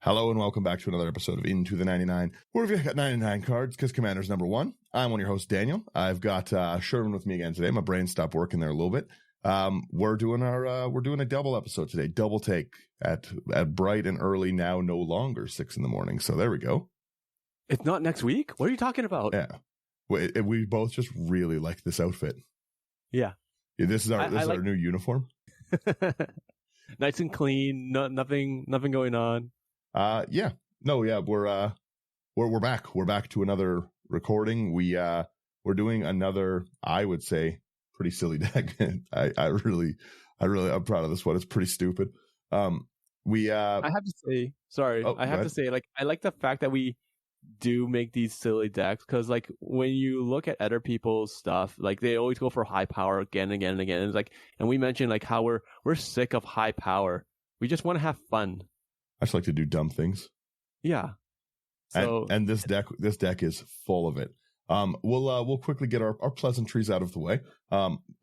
Hello and welcome back to another episode of Into the 99, where we've got 99 cards because Commander's number one. I'm one of your hosts, Daniel. I've got Sherman with me again today. My brain stopped working there a little bit. We're doing a double episode today, double take at bright and early now, no longer 6 a.m. So there we go. It's not next week? What are you talking about? Yeah, we both just really like this outfit. Yeah, this is our new uniform. Nice and clean. Nothing going on. We're back. We're back to another recording. We're doing another, I would say, pretty silly deck. I'm proud of this one. It's pretty stupid. I have to say, I like the fact that we do make these silly decks, because like when you look at other people's stuff, like they always go for high power again and again and again. It's like, and we mentioned like how we're sick of high power. We just want to have fun. I just like to do dumb things. Yeah. So and this deck is full of it. We'll quickly get our pleasantries out of the way.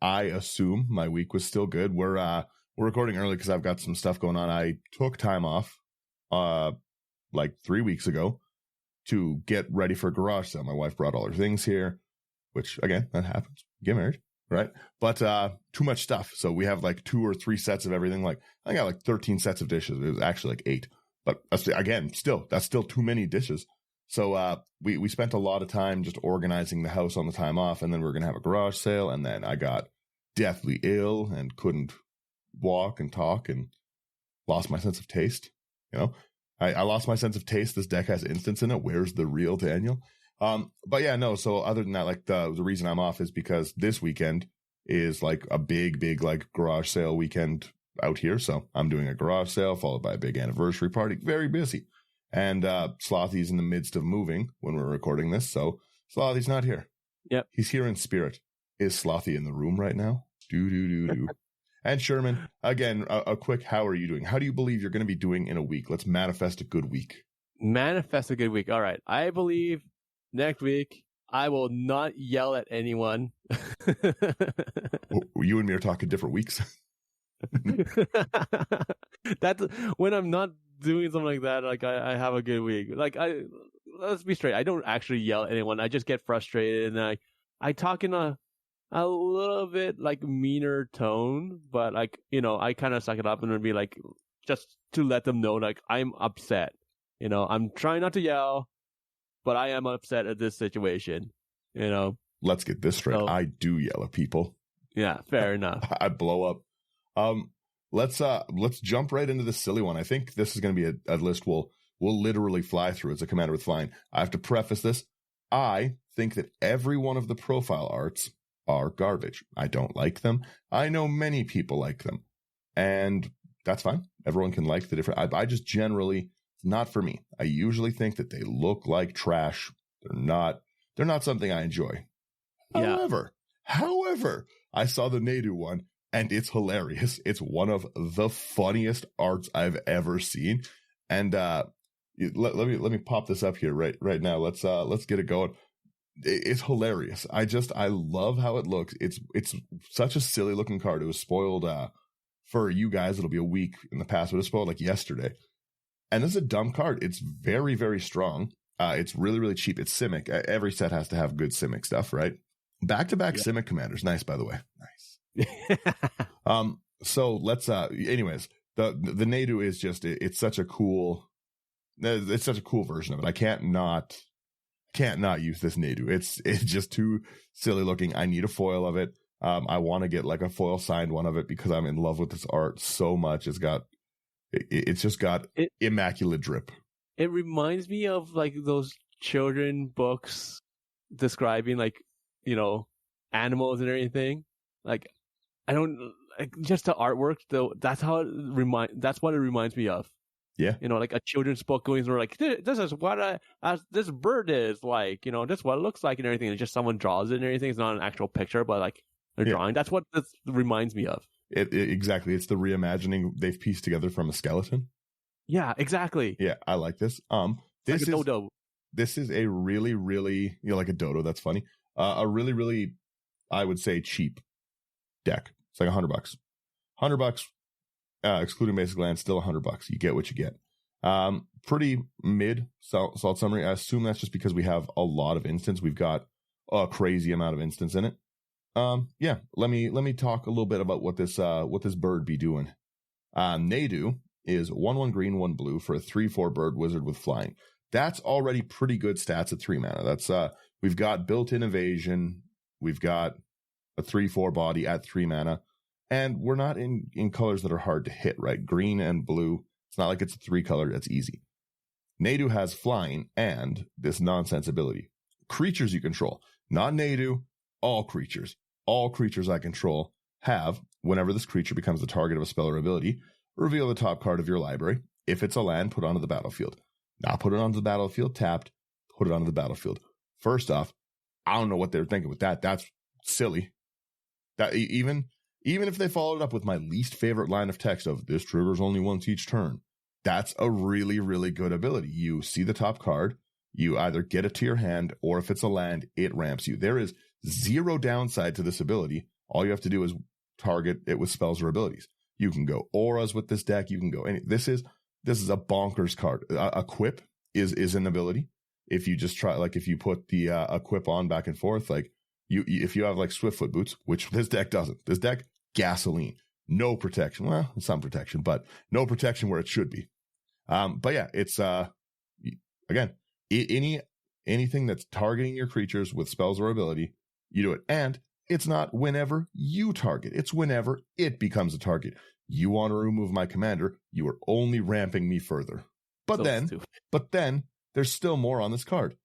I assume my week was still good. We're recording early because I've got some stuff going on. I took time off like 3 weeks ago to get ready for a garage sale. My wife brought all her things here, which again, that happens. Get married, right? But too much stuff. So we have like 2 or 3 sets of everything. Like I got like 13 sets of dishes. It was actually like 8. But that's still too many dishes. So we spent a lot of time just organizing the house on the time off, and then we were gonna have a garage sale, and then I got deathly ill and couldn't walk and talk and lost my sense of taste. You know, I lost my sense of taste. This deck has instants in it. Where's the real Daniel? But yeah, no. So other than that, like the reason I'm off is because this weekend is like a big like garage sale weekend out here. So I'm doing a garage sale followed by a big anniversary party. Very busy. And Slothy's in the midst of moving when we're recording this. So Slothy's not here. Yep. He's here in spirit. Is Slothy in the room right now? Do. And Sherman, again, a quick, how are you doing? How do you believe you're going to be doing in a week? Let's manifest a good week. Manifest a good week. All right. I believe next week I will not yell at anyone. You and me are talking different weeks. That's when I'm not doing something like that. Like I have a good week. Like let's be straight. I don't actually yell at anyone. I just get frustrated, and I talk in a little bit like meaner tone, but like, you know, I kind of suck it up and be like, just to let them know like I'm upset. You know, I'm trying not to yell, but I am upset at this situation. You know, let's get this straight. I do yell at people. Yeah, fair enough. I blow up. Let's jump right into this silly one. I think this is going to be a list we'll literally fly through. It's a Commander with flying. I have to preface this. I think that every one of the profile arts are garbage. I don't like them. I know many people like them, and that's fine. Everyone can like the different. I just generally, not for me. I usually think that they look like trash. They're not something I enjoy. Yeah. However, I saw the Nadu one, and it's hilarious. It's one of the funniest arts I've ever seen. And let me pop this up here right now. Let's get it going. It's hilarious. I love how it looks. It's such a silly looking card. It was spoiled for you guys. It'll be a week in the past. It was spoiled like yesterday. And this is a dumb card. It's very, very strong. It's really, really cheap. It's simic. Every set has to have good simic stuff, right? Back-to-back simic commanders. Nice, by the way. Nice. So let's anyways, the Nadu is just it's such a cool version of it. I can't not use this Nadu. It's just too silly looking. I need a foil of it. I want to get like a foil signed one of it because I'm in love with this art so much. It's just got immaculate drip. It reminds me of like those children books describing like, you know, animals and everything. Like I don't like just the artwork though. That's what it reminds me of. Yeah. You know, like a children's book going through like, this is what this bird is like, you know, this is what it looks like and everything. It's just someone draws it and everything. It's not an actual picture, but like they're drawing. That's what this reminds me of. Exactly. It's the reimagining they've pieced together from a skeleton. Yeah, exactly. Yeah, I like this. This like a dodo. This is a really, really, you know, like a dodo. That's funny. A really, really, I would say cheap deck. It's like $100. $100, excluding basic land, still $100. You get what you get. Pretty mid salt summary. I assume that's just because we have a lot of instants. We've got a crazy amount of instants in it. Yeah, let me talk a little bit about what this bird be doing. Nadu is 1/1 green, 1 blue for a 3/4 bird wizard with flying. That's already pretty good stats at 3 mana. That's we've got built-in evasion, we've got a 3/4 body at 3 mana, and we're not in colors that are hard to hit, right? Green and blue. It's not like it's a 3 color, it's easy. Nadu has flying and this nonsense ability. Creatures you control, not Nadu, all creatures. All creatures I control have, whenever this creature becomes the target of a spell or ability, reveal the top card of your library. If it's a land, put it onto the battlefield. Not put it onto the battlefield tapped, put it onto the battlefield. First off, I don't know what they're thinking with that. That's silly. That even if they followed up with my least favorite line of text of this triggers only once each turn, that's a really, really good ability. You see the top card, you either get it to your hand, or if it's a land, it ramps you. There is zero downside to this ability. All you have to do is target it with spells or abilities. You can go auras with this deck. You can go any. This is a bonkers card. Equip is an ability. If you just try, like if you put the equip on back and forth, like if you have like Swiftfoot boots, which this deck doesn't. This deck gasoline, no protection. Well, some protection, but no protection where it should be. But yeah, it's again anything that's targeting your creatures with spells or ability, you do it. And it's not whenever you target, it's whenever it becomes a target. You want to remove my commander, you are only ramping me further. But then there's still more on this card.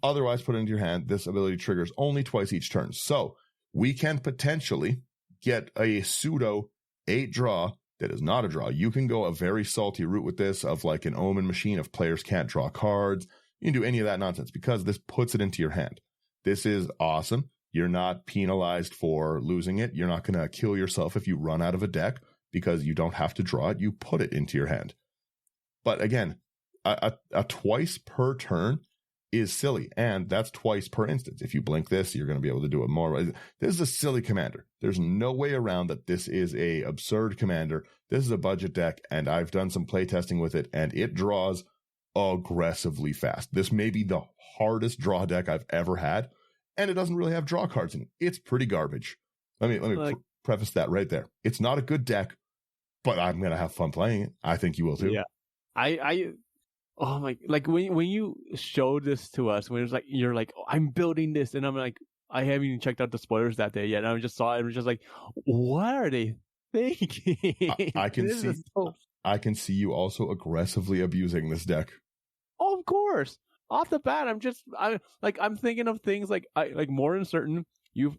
Otherwise, put it into your hand. This ability triggers only twice each turn. So we can potentially get a pseudo 8 draw that is not a draw. You can go a very salty route with this of like an Omen machine if players can't draw cards. You can do any of that nonsense because this puts it into your hand. This is awesome. You're not penalized for losing it. You're not going to kill yourself if you run out of a deck because you don't have to draw it. You put it into your hand. But again, a twice per turn is silly, and that's twice per instance. If you blink this, you're going to be able to do it more. This is a silly commander. There's no way around that. This is a absurd commander. This is a budget deck, and I've done some play testing with it, and it draws aggressively fast. This may be the hardest draw deck I've ever had, and it doesn't really have draw cards in it. It's pretty garbage. Let me preface that right there. It's not a good deck, but I'm going to have fun playing it. I think you will too. Yeah. Oh my! Like when you showed this to us, when it was like you're like, oh, I'm building this, and I'm like, I haven't even checked out the spoilers that day yet. And I just saw it and was just like, what are they thinking? I can see you also aggressively abusing this deck. Oh, of course. Off the bat, I'm thinking of things like more uncertain. You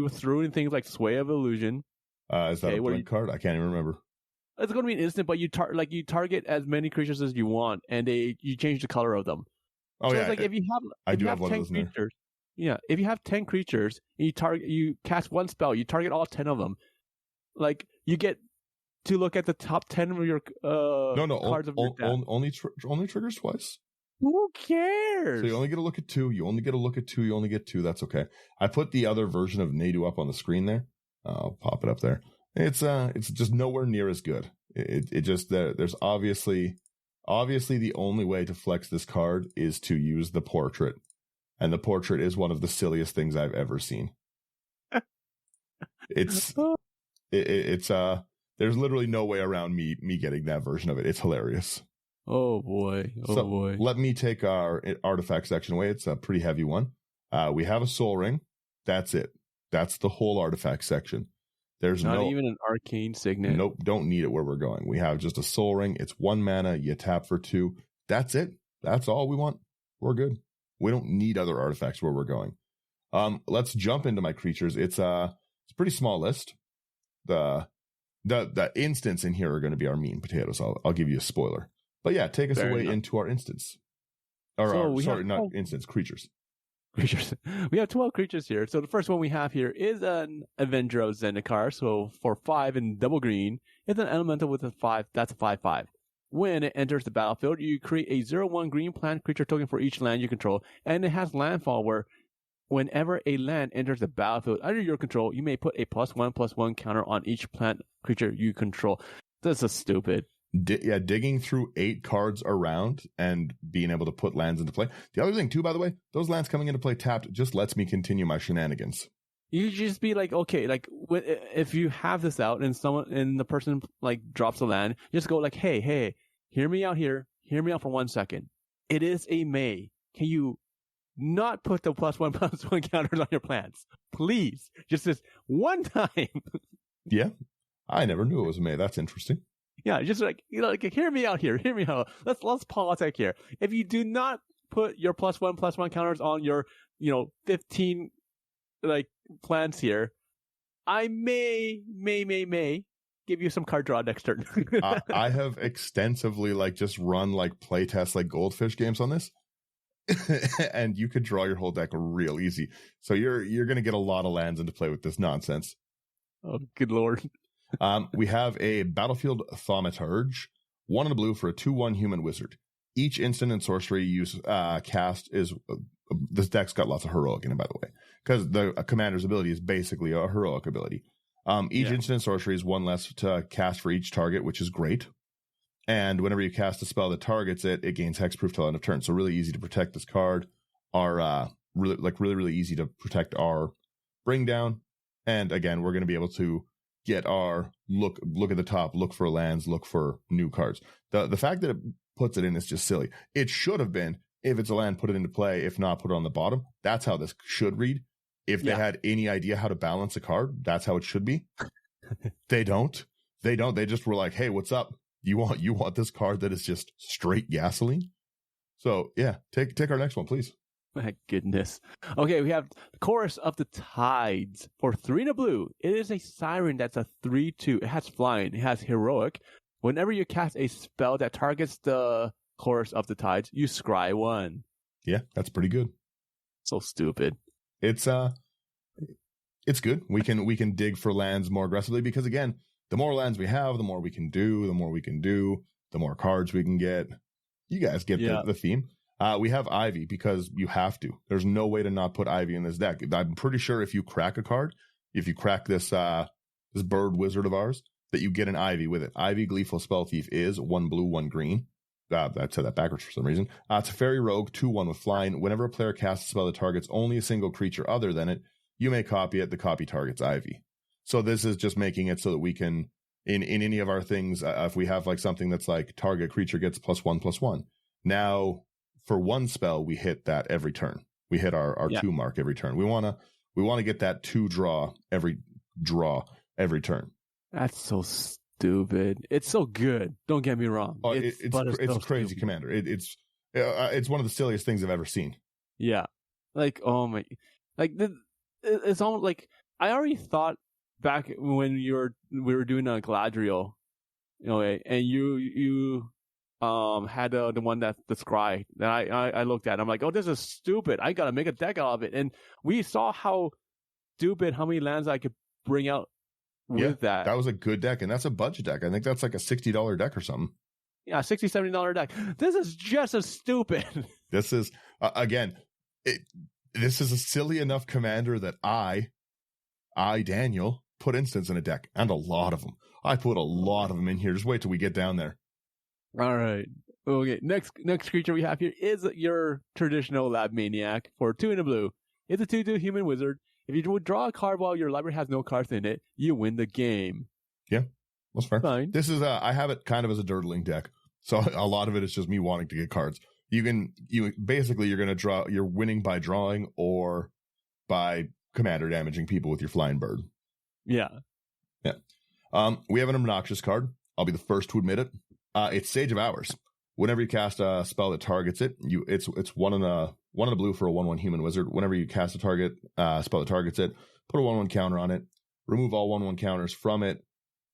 threw in things like Sway of Illusion. Is that a blink card? I can't even remember. It's going to be an instant, but you target as many creatures as you want, and you change the color of them. Oh, so yeah. It's like if you have one 10 of those creatures, yeah. If you have 10 creatures, and you cast one spell, you target all 10 of them. Like you get to look at the top 10 of your cards of your deck. Only triggers twice. Who cares? So you only get to look at 2. You only get to look at 2. You only get 2. That's okay. I put the other version of Nadu up on the screen there. I'll pop it up there. It's just nowhere near as good. It just there's obviously the only way to flex this card is to use the portrait, and the portrait is one of the silliest things I've ever seen. It's there's literally no way around me getting that version of it. It's hilarious. Oh boy. Boy. Let me take our artifact section away. It's a pretty heavy one. We have a soul ring. That's it. That's the whole artifact section. There's not even an arcane signet. Nope, don't need it where we're going. We have just a soul ring. It's 1 mana. You tap for 2. That's it. That's all we want. We're good. We don't need other artifacts where we're going. Let's jump into my creatures. It's a pretty small list. The instants in here are going to be our meat and potatoes. I'll give you a spoiler. But yeah, take us away into our instants. Creatures. Creatures. We have 12 creatures here. So the first one we have here is an Avenger of Zendikar. So for 5 and double green, it's an elemental with a 5. That's a 5/5. When it enters the battlefield, you create a 0/1 green plant creature token for each land you control, and it has landfall where whenever a land enters the battlefield under your control, you may put a +1/+1 counter on each plant creature you control. This is stupid. digging through 8 cards around and being able to put lands into play. The other thing too, by the way, those lands coming into play tapped just lets me continue my shenanigans. You just be like, okay, like if you have this out and the person like drops a land, just go like, hey, hear me out here. Hear me out for 1 second. It is a May. Can you not put the +1/+1 counters on your plants? Please. Just this one time. Yeah. I never knew it was May. That's interesting. Yeah, just like, like hear me out here. Hear me out. Let's politic here. If you do not put your +1/+1 counters on your, 15 like plants here, I may give you some card draw next turn. I have extensively just run play tests goldfish games on this. And you could draw your whole deck real easy. So you're going to get a lot of lands into play with this nonsense. Oh, good lord. We have a Battlefield Thaumaturge, 1 in a blue for a 2/1 human wizard. Each instant and sorcery you cast is this deck's got lots of heroic in it, by the way, because the commander's ability is basically a heroic ability. Each instant and sorcery is 1 less to cast for each target, which is great. And whenever you cast a spell that targets it, it gains hexproof till end of turn. So really easy to protect this card. Our really easy to protect our bring down. And again, we're going to be able to get our look at the top, look for lands, look for new cards. The fact that it puts it in is just silly. It should have been, if it's a land, put it into play. If not, put it on the bottom. That's how this should read. If they had any idea how to balance a card, that's how it should be. They don't. They just were like, hey, what's up? You want this card that is just straight gasoline? So yeah, take our next one, please. My goodness. Okay, we have the Chorus of the Tides for 3 in a blue. It is a siren that's a 3/2. It has flying. It has heroic. Whenever you cast a spell that targets the Chorus of the Tides, you scry 1. Yeah, that's pretty good. So stupid. It's good. We can dig for lands more aggressively because again, the more lands we have, the more we can do, the more cards we can get. You guys get the theme. We have Ivy because you have to. There's no way to not put Ivy in this deck. I'm pretty sure if you crack a card, if you crack this bird wizard of ours, that you get an Ivy with it. Ivy Gleeful Spell Thief is 1 blue, 1 green. I said that backwards for some reason. It's a fairy rogue, 2/1 with flying. Whenever a player casts a spell that targets only a single creature other than it, you may copy it. The copy targets Ivy. So this is just making it so that we can, in any of our things, if we have something that's target creature gets +1/+1. Now, for 1 spell, we hit that every turn. We hit our 2 mark every turn. We want to get that 2 draw every turn. That's so stupid. It's so good. Don't get me wrong. Oh, it's a crazy stupid commander. It's one of the silliest things I've ever seen. Yeah. Oh my, it's almost I already thought back when we were doing a Galadriel, and you had the one that's the scry that I looked at. I'm like, oh, this is stupid. I gotta make a deck out of it. And we saw how many lands I could bring out with that. That was a good deck, and that's a budget deck. I think that's a $60 deck or something. Yeah, $60-$70 deck. This is just as stupid. This is this is a silly enough commander that I Daniel put instants in a deck, and a lot of them. I put a lot of them in here. Just wait till we get down there. All right. Okay. Next creature we have here is your traditional Lab Maniac for 2 in a blue. It's a 2/2 human wizard. If you would draw a card while your library has no cards in it, you win the game. Yeah, that's fair. Fine. This is I have it kind of as a dirtling deck, so a lot of it is just me wanting to get cards. You're going to draw. You're winning by drawing or by commander damaging people with your flying bird. Yeah. We have an obnoxious card. I'll be the first to admit it. It's Sage of Hours. Whenever you cast a spell that targets it, it's 1 in a blue for a 1/1 human wizard. Whenever you cast a target spell that targets it, put a 1/1 counter on it. Remove all 1/1 counters from it.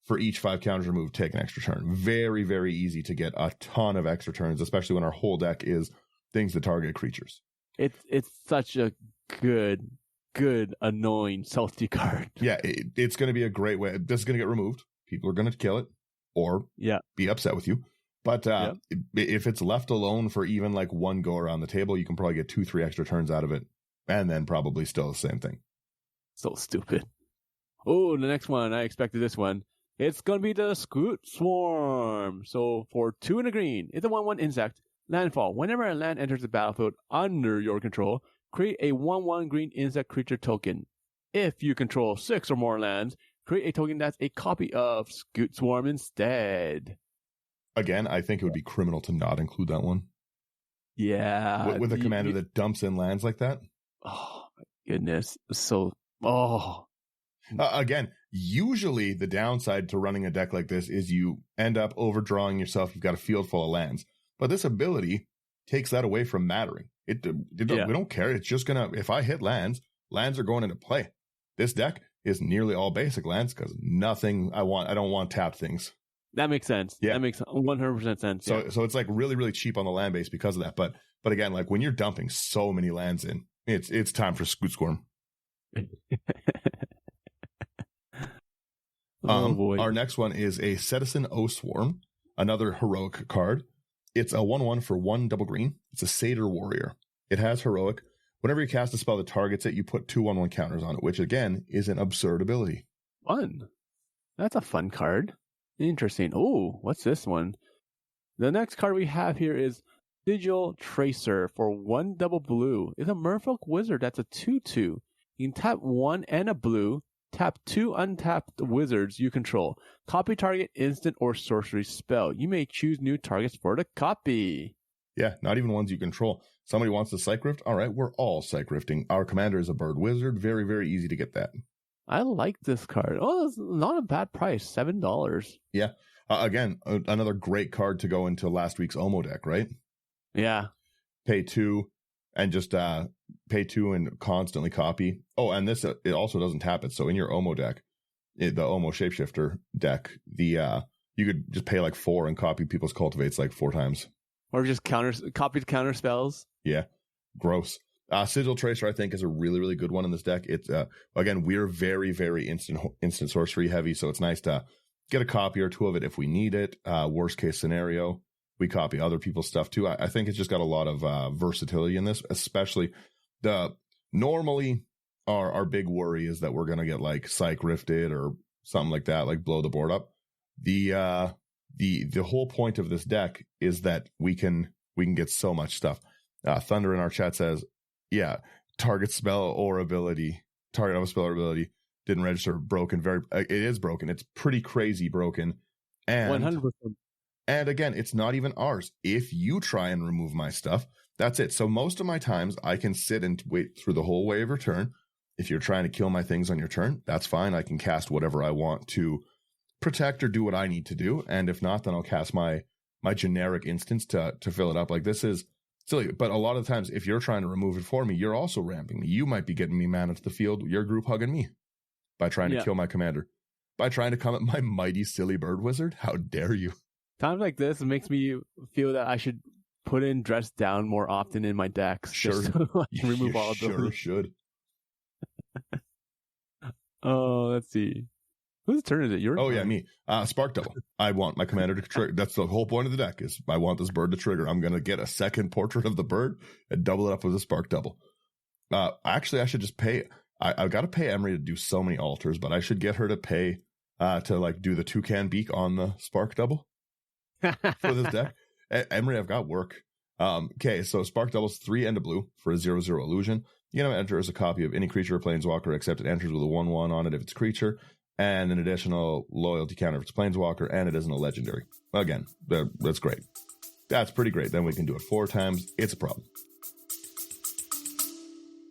For each 5 counters removed, take an extra turn. Very, very easy to get a ton of extra turns, especially when our whole deck is things that target creatures. It's such a good, annoying, salty card. Yeah, it's going to be a great way. This is going to get removed. People are going to kill it or be upset with you. But if it's left alone for even 1 go around the table, you can probably get 2-3 extra turns out of it, and then probably still the same thing. So stupid. Oh, the next one. I expected this one. It's going to be the Scoot Swarm. So for 2 and a green, it's a 1/1 insect. Landfall. Whenever a land enters the battlefield under your control, create a 1/1 green insect creature token. If you control 6 or more lands, create a token that's a copy of Scoot Swarm instead. Again, I think it would be criminal to not include that one. Yeah. With a commander that dumps in lands like that? Oh, my goodness. Again, usually the downside to running a deck like this is you end up overdrawing yourself. You've got a field full of lands. But this ability takes that away from mattering. We don't care. It's just going to, if I hit lands are going into play. This deck is nearly all basic lands because I don't want tapped things. That makes sense. Yeah. That makes 100% sense. So it's like really, really cheap on the land base because of that. But again, like when you're dumping so many lands in, it's time for Scoot Swarm. Oh boy. Our next one is a Citizen O Swarm, another heroic card. It's a 1/1 for 1 double green. It's a Satyr Warrior. It has heroic. Whenever you cast a spell that targets it, you put 2 1/1 counters on it, which again is an absurd ability. Fun. That's a fun card. Interesting. Oh, what's this one? The next card we have here is Sigil Tracer for 1 double blue. It's a Merfolk Wizard that's a 2/2. You can tap 1 and a blue, tap 2 untapped wizards you control. Copy target instant or sorcery spell. You may choose new targets for the copy. Yeah, not even ones you control. Somebody wants to Psych Rift? All right, we're all Psych Rifting. Our commander is a bird wizard. Very, very easy to get that. I like this card. Oh, it's not a bad price. $7. Yeah. Again, another great card to go into last week's Omo deck, right? Yeah. Pay 2 and just pay 2 and constantly copy. Oh, and this it also doesn't tap it. So in your Omo deck, the Omo Shapeshifter deck, you could just pay like 4 and copy people's cultivates like 4 times. Or just copy counter spells. Yeah. Gross. Sigil Tracer, I think, is a really, really good one in this deck. It's again, we're very, very instant sorcery heavy, so it's nice to get a copy or 2 of it if we need it. Worst case scenario, we copy other people's stuff too. I think it's just got a lot of versatility in this, especially normally our big worry is that we're gonna get like Psych Rifted or something like that, like blow the board up. The whole point of this deck is that we can get so much stuff. Thunder in our chat says, yeah, target spell or ability didn't register, broken. It is broken. It's pretty crazy broken. And 100%. And again, it's not even ours. If you try and remove my stuff, that's it. So most of my times I can sit and wait through the whole wave of turn. If you're trying to kill my things on your turn, that's fine. I can cast whatever I want to protect or do what I need to do. And if not, then I'll cast my generic instance to fill it up. Like, this is silly, but a lot of times if you're trying to remove it for me, you're also ramping me. You might be getting me mana to the field, your group hugging me by trying to kill my commander, by trying to come at my mighty silly bird wizard. How dare you? Times like this, it makes me feel that I should put in Dress Down more often in my decks. Sure. Just so I can remove all of those. Sure should. Oh, let's see. Whose turn is it? Yours? Oh, yeah, me. Spark Double. I want my commander to trigger. That's the whole point of the deck, is I want this bird to trigger. I'm going to get a second portrait of the bird and double it up with a Spark Double. Actually, I should just pay. I've got to pay Emery to do so many altars, but I should get her to pay to like do the toucan beak on the Spark Double for this deck. Emery, I've got work. Okay, so Spark Double's 3 and a blue for a 0/0 illusion. You know, enter as a copy of any creature or planeswalker, except it enters with a 1/1 on it if it's creature, and an additional loyalty counter if it's planeswalker, and it isn't a legendary. Again, that's great. That's pretty great. Then we can do it 4 times. It's a problem.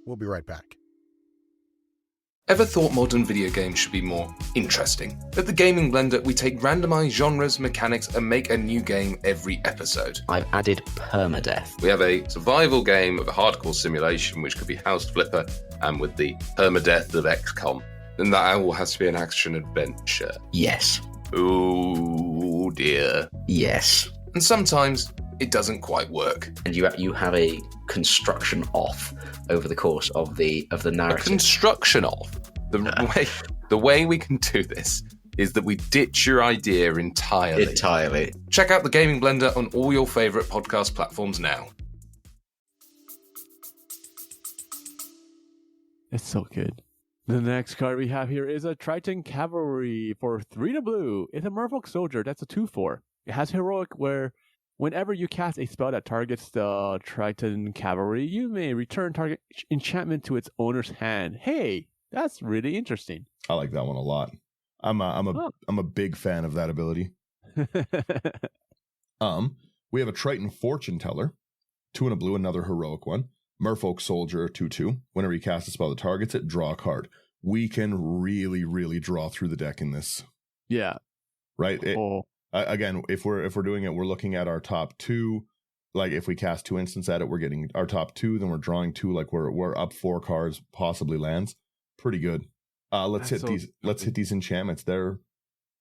We'll be right back. Ever thought modern video games should be more interesting? At the Gaming Blender, we take randomized genres, mechanics, and make a new game every episode. I've added permadeath. We have a survival game of a hardcore simulation, which could be House Flipper, and with the permadeath of XCOM. And that all has to be an action adventure. Yes. Oh dear. Yes. And sometimes it doesn't quite work. And you have a construction off over the course of the narrative. A construction off. The way we can do this is that we ditch your idea entirely. Entirely. Check out the Gaming Blender on all your favourite podcast platforms now. It's so good. The next card we have here is a Triton Cavalry for 3 to blue. It's a Merfolk Soldier. That's a 2/4. It has heroic where whenever you cast a spell that targets the Triton Cavalry, you may return target enchantment to its owner's hand. Hey, that's really interesting. I like that one a lot. I'm a big fan of that ability. We have a Triton Fortune Teller, 2 and a blue, another heroic one. Merfolk Soldier, 2/2. Whenever you cast a spell that targets it, draw a card. We can really, really draw through the deck in this. Yeah. Right? Again, if we're doing it, we're looking at our top 2. Like if we cast 2 instants at it, we're getting our top 2, then we're drawing 2, like we're up 4 cards, possibly lands. Pretty good. Let's hit these enchantments. They're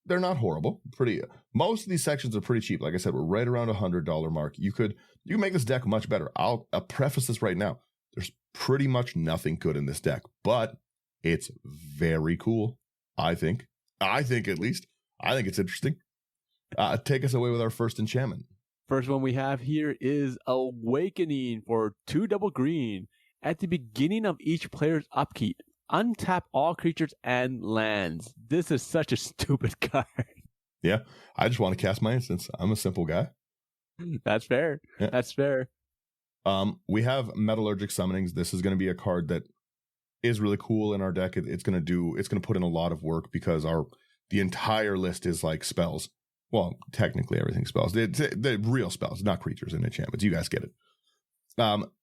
not horrible. Most of these sections are pretty cheap. Like I said, we're right around $100 mark. You can make this deck much better. I'll preface this right now. There's pretty much nothing good in this deck, but it's very cool. I think at least. I think it's interesting. Take us away with our first enchantment. First one we have here is Awakening for 2 double green. At the beginning of each player's upkeep, untap all creatures and lands. This is such a stupid card. Yeah, I just want to cast my instants. I'm a simple guy. That's fair. Yeah. That's fair. We have Metallurgic Summonings. This is going to be a card that is really cool in our deck. It's going to put in a lot of work because the entire list is like spells. Well, technically everything spells. They're real spells, not creatures and enchantments. You guys get it.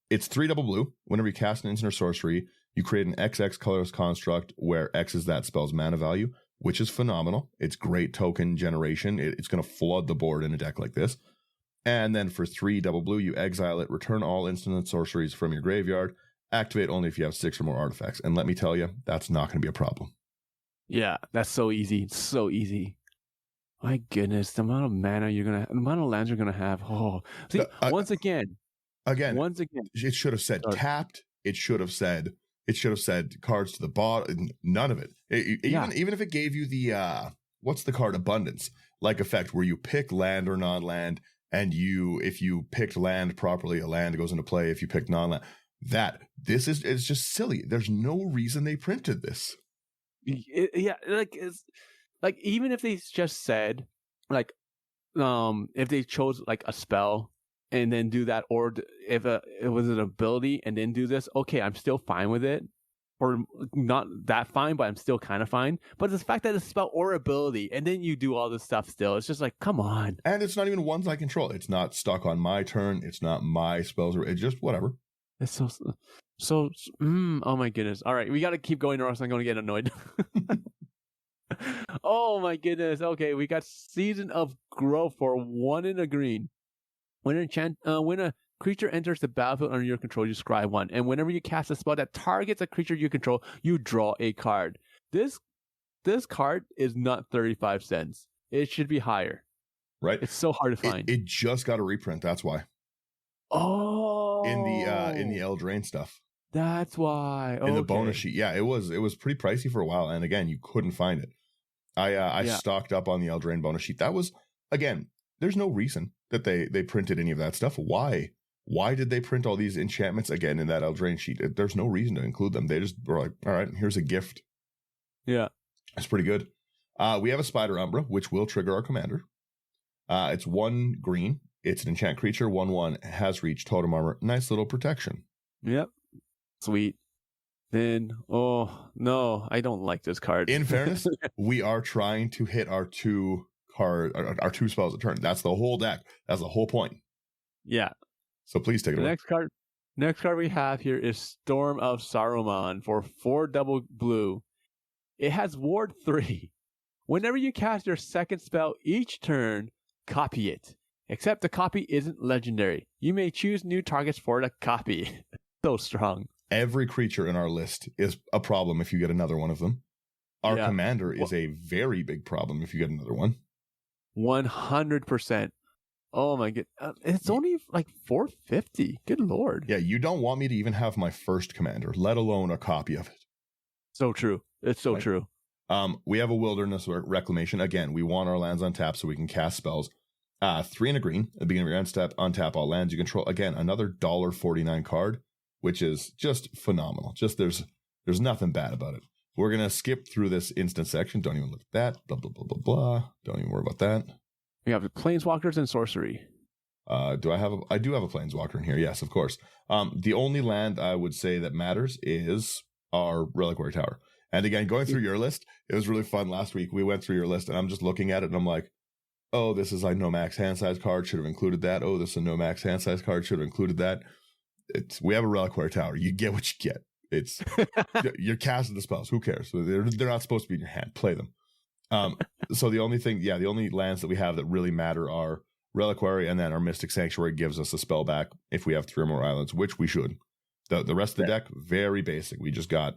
It's 3 double blue. Whenever you cast an instant or sorcery, you create an XX colorless construct where X is that spell's mana value, which is phenomenal. It's great token generation. It's going to flood the board in a deck like this. And then for 3 double blue, you exile it, return all instant and sorceries from your graveyard, activate only if you have 6 or more artifacts. And let me tell you, that's not going to be a problem. Yeah, that's so easy. It's so easy. My goodness, the amount of mana the amount of lands you're gonna have. Oh, see, once again, it should have said tapped. It should have said cards to the bottom. None of it. Even if it gave you the what's the card abundance like effect where you pick land or non-land, and if you picked land properly, a land goes into play. If you pick non-land, it's just silly. There's no reason they printed this. Like even if they just said like if they chose like a spell and then do that, or if it was an ability and then do this, okay, I'm still fine with it, or not that fine, but I'm still kind of fine. But the fact that it's a spell or ability and then you do all this stuff still, it's just like, come on. And it's not even ones I control. It's not stuck on my turn. It's not my spells, or it's just whatever. It's so oh my goodness. All right, we got to keep going or else I'm going to get annoyed. Oh my goodness. Okay, we got Season of Growth for 1 and a green. When a creature enters the battlefield under your control, you scry 1. And whenever you cast a spell that targets a creature you control, you draw a card. This card is not 35 cents. It should be higher. Right? It's so hard to find. It just got a reprint, that's why. Oh. In the Eldraine stuff. That's why. In the bonus sheet. Yeah, it was pretty pricey for a while, and again, you couldn't find it. I stocked up on the Eldraine bonus sheet. That was, again, there's no reason that they printed any of that stuff. Why did they print all these enchantments again in that Eldraine sheet? There's no reason to include them. They just were like, all right, here's a gift. Yeah. It's pretty good. We have a Spider Umbra, which will trigger our commander. It's 1 green. It's an enchant creature, 1/1, has reach, totem armor, nice little protection. Yep. Sweet. Then, oh no, I don't like this card. In fairness, we are trying to hit our 2 spells a turn. That's the whole deck. That's the whole point. Yeah. So please take it away. Next card we have here is Storm of Saruman for 4 double blue. It has Ward 3. Whenever you cast your second spell each turn, copy it. Except the copy isn't legendary. You may choose new targets for the copy. So strong. Every creature in our list is a problem if you get another one of them. Our commander is a very big problem if you get another one. 100%. Oh my god. It's only like $450. Good lord. Yeah, you don't want me to even have my first commander, let alone a copy of it. So true. It's so true. We have a Wilderness Reclamation. Again, we want our lands on tap so we can cast spells. 3 and a green. At the beginning of your end step, untap all lands you control. Again, another $1.49 card, which is just phenomenal. Just there's nothing bad about it. we're going to skip through this instant section. Don't even look at that. Blah, blah, blah, blah, blah. Don't even worry about that. We have the planeswalkers and sorcery. I do have a planeswalker in here. Yes, of course. The only land I would say that matters is our Reliquary Tower. And again, going through your list, it was really fun last week. We went through your list and I'm just looking at it and I'm like, oh, this is a no max hand size card. Should have included that. Oh, this is a no max hand size card. Should have included that. We have a Reliquary Tower. You get what you get. It's you're casting the spells. Who cares? They're not supposed to be in your hand. Play them. So the only lands that we have that really matter are Reliquary, and then our Mystic Sanctuary gives us a spell back if we have 3 or more islands, which we should. The rest of the deck, very basic. We just got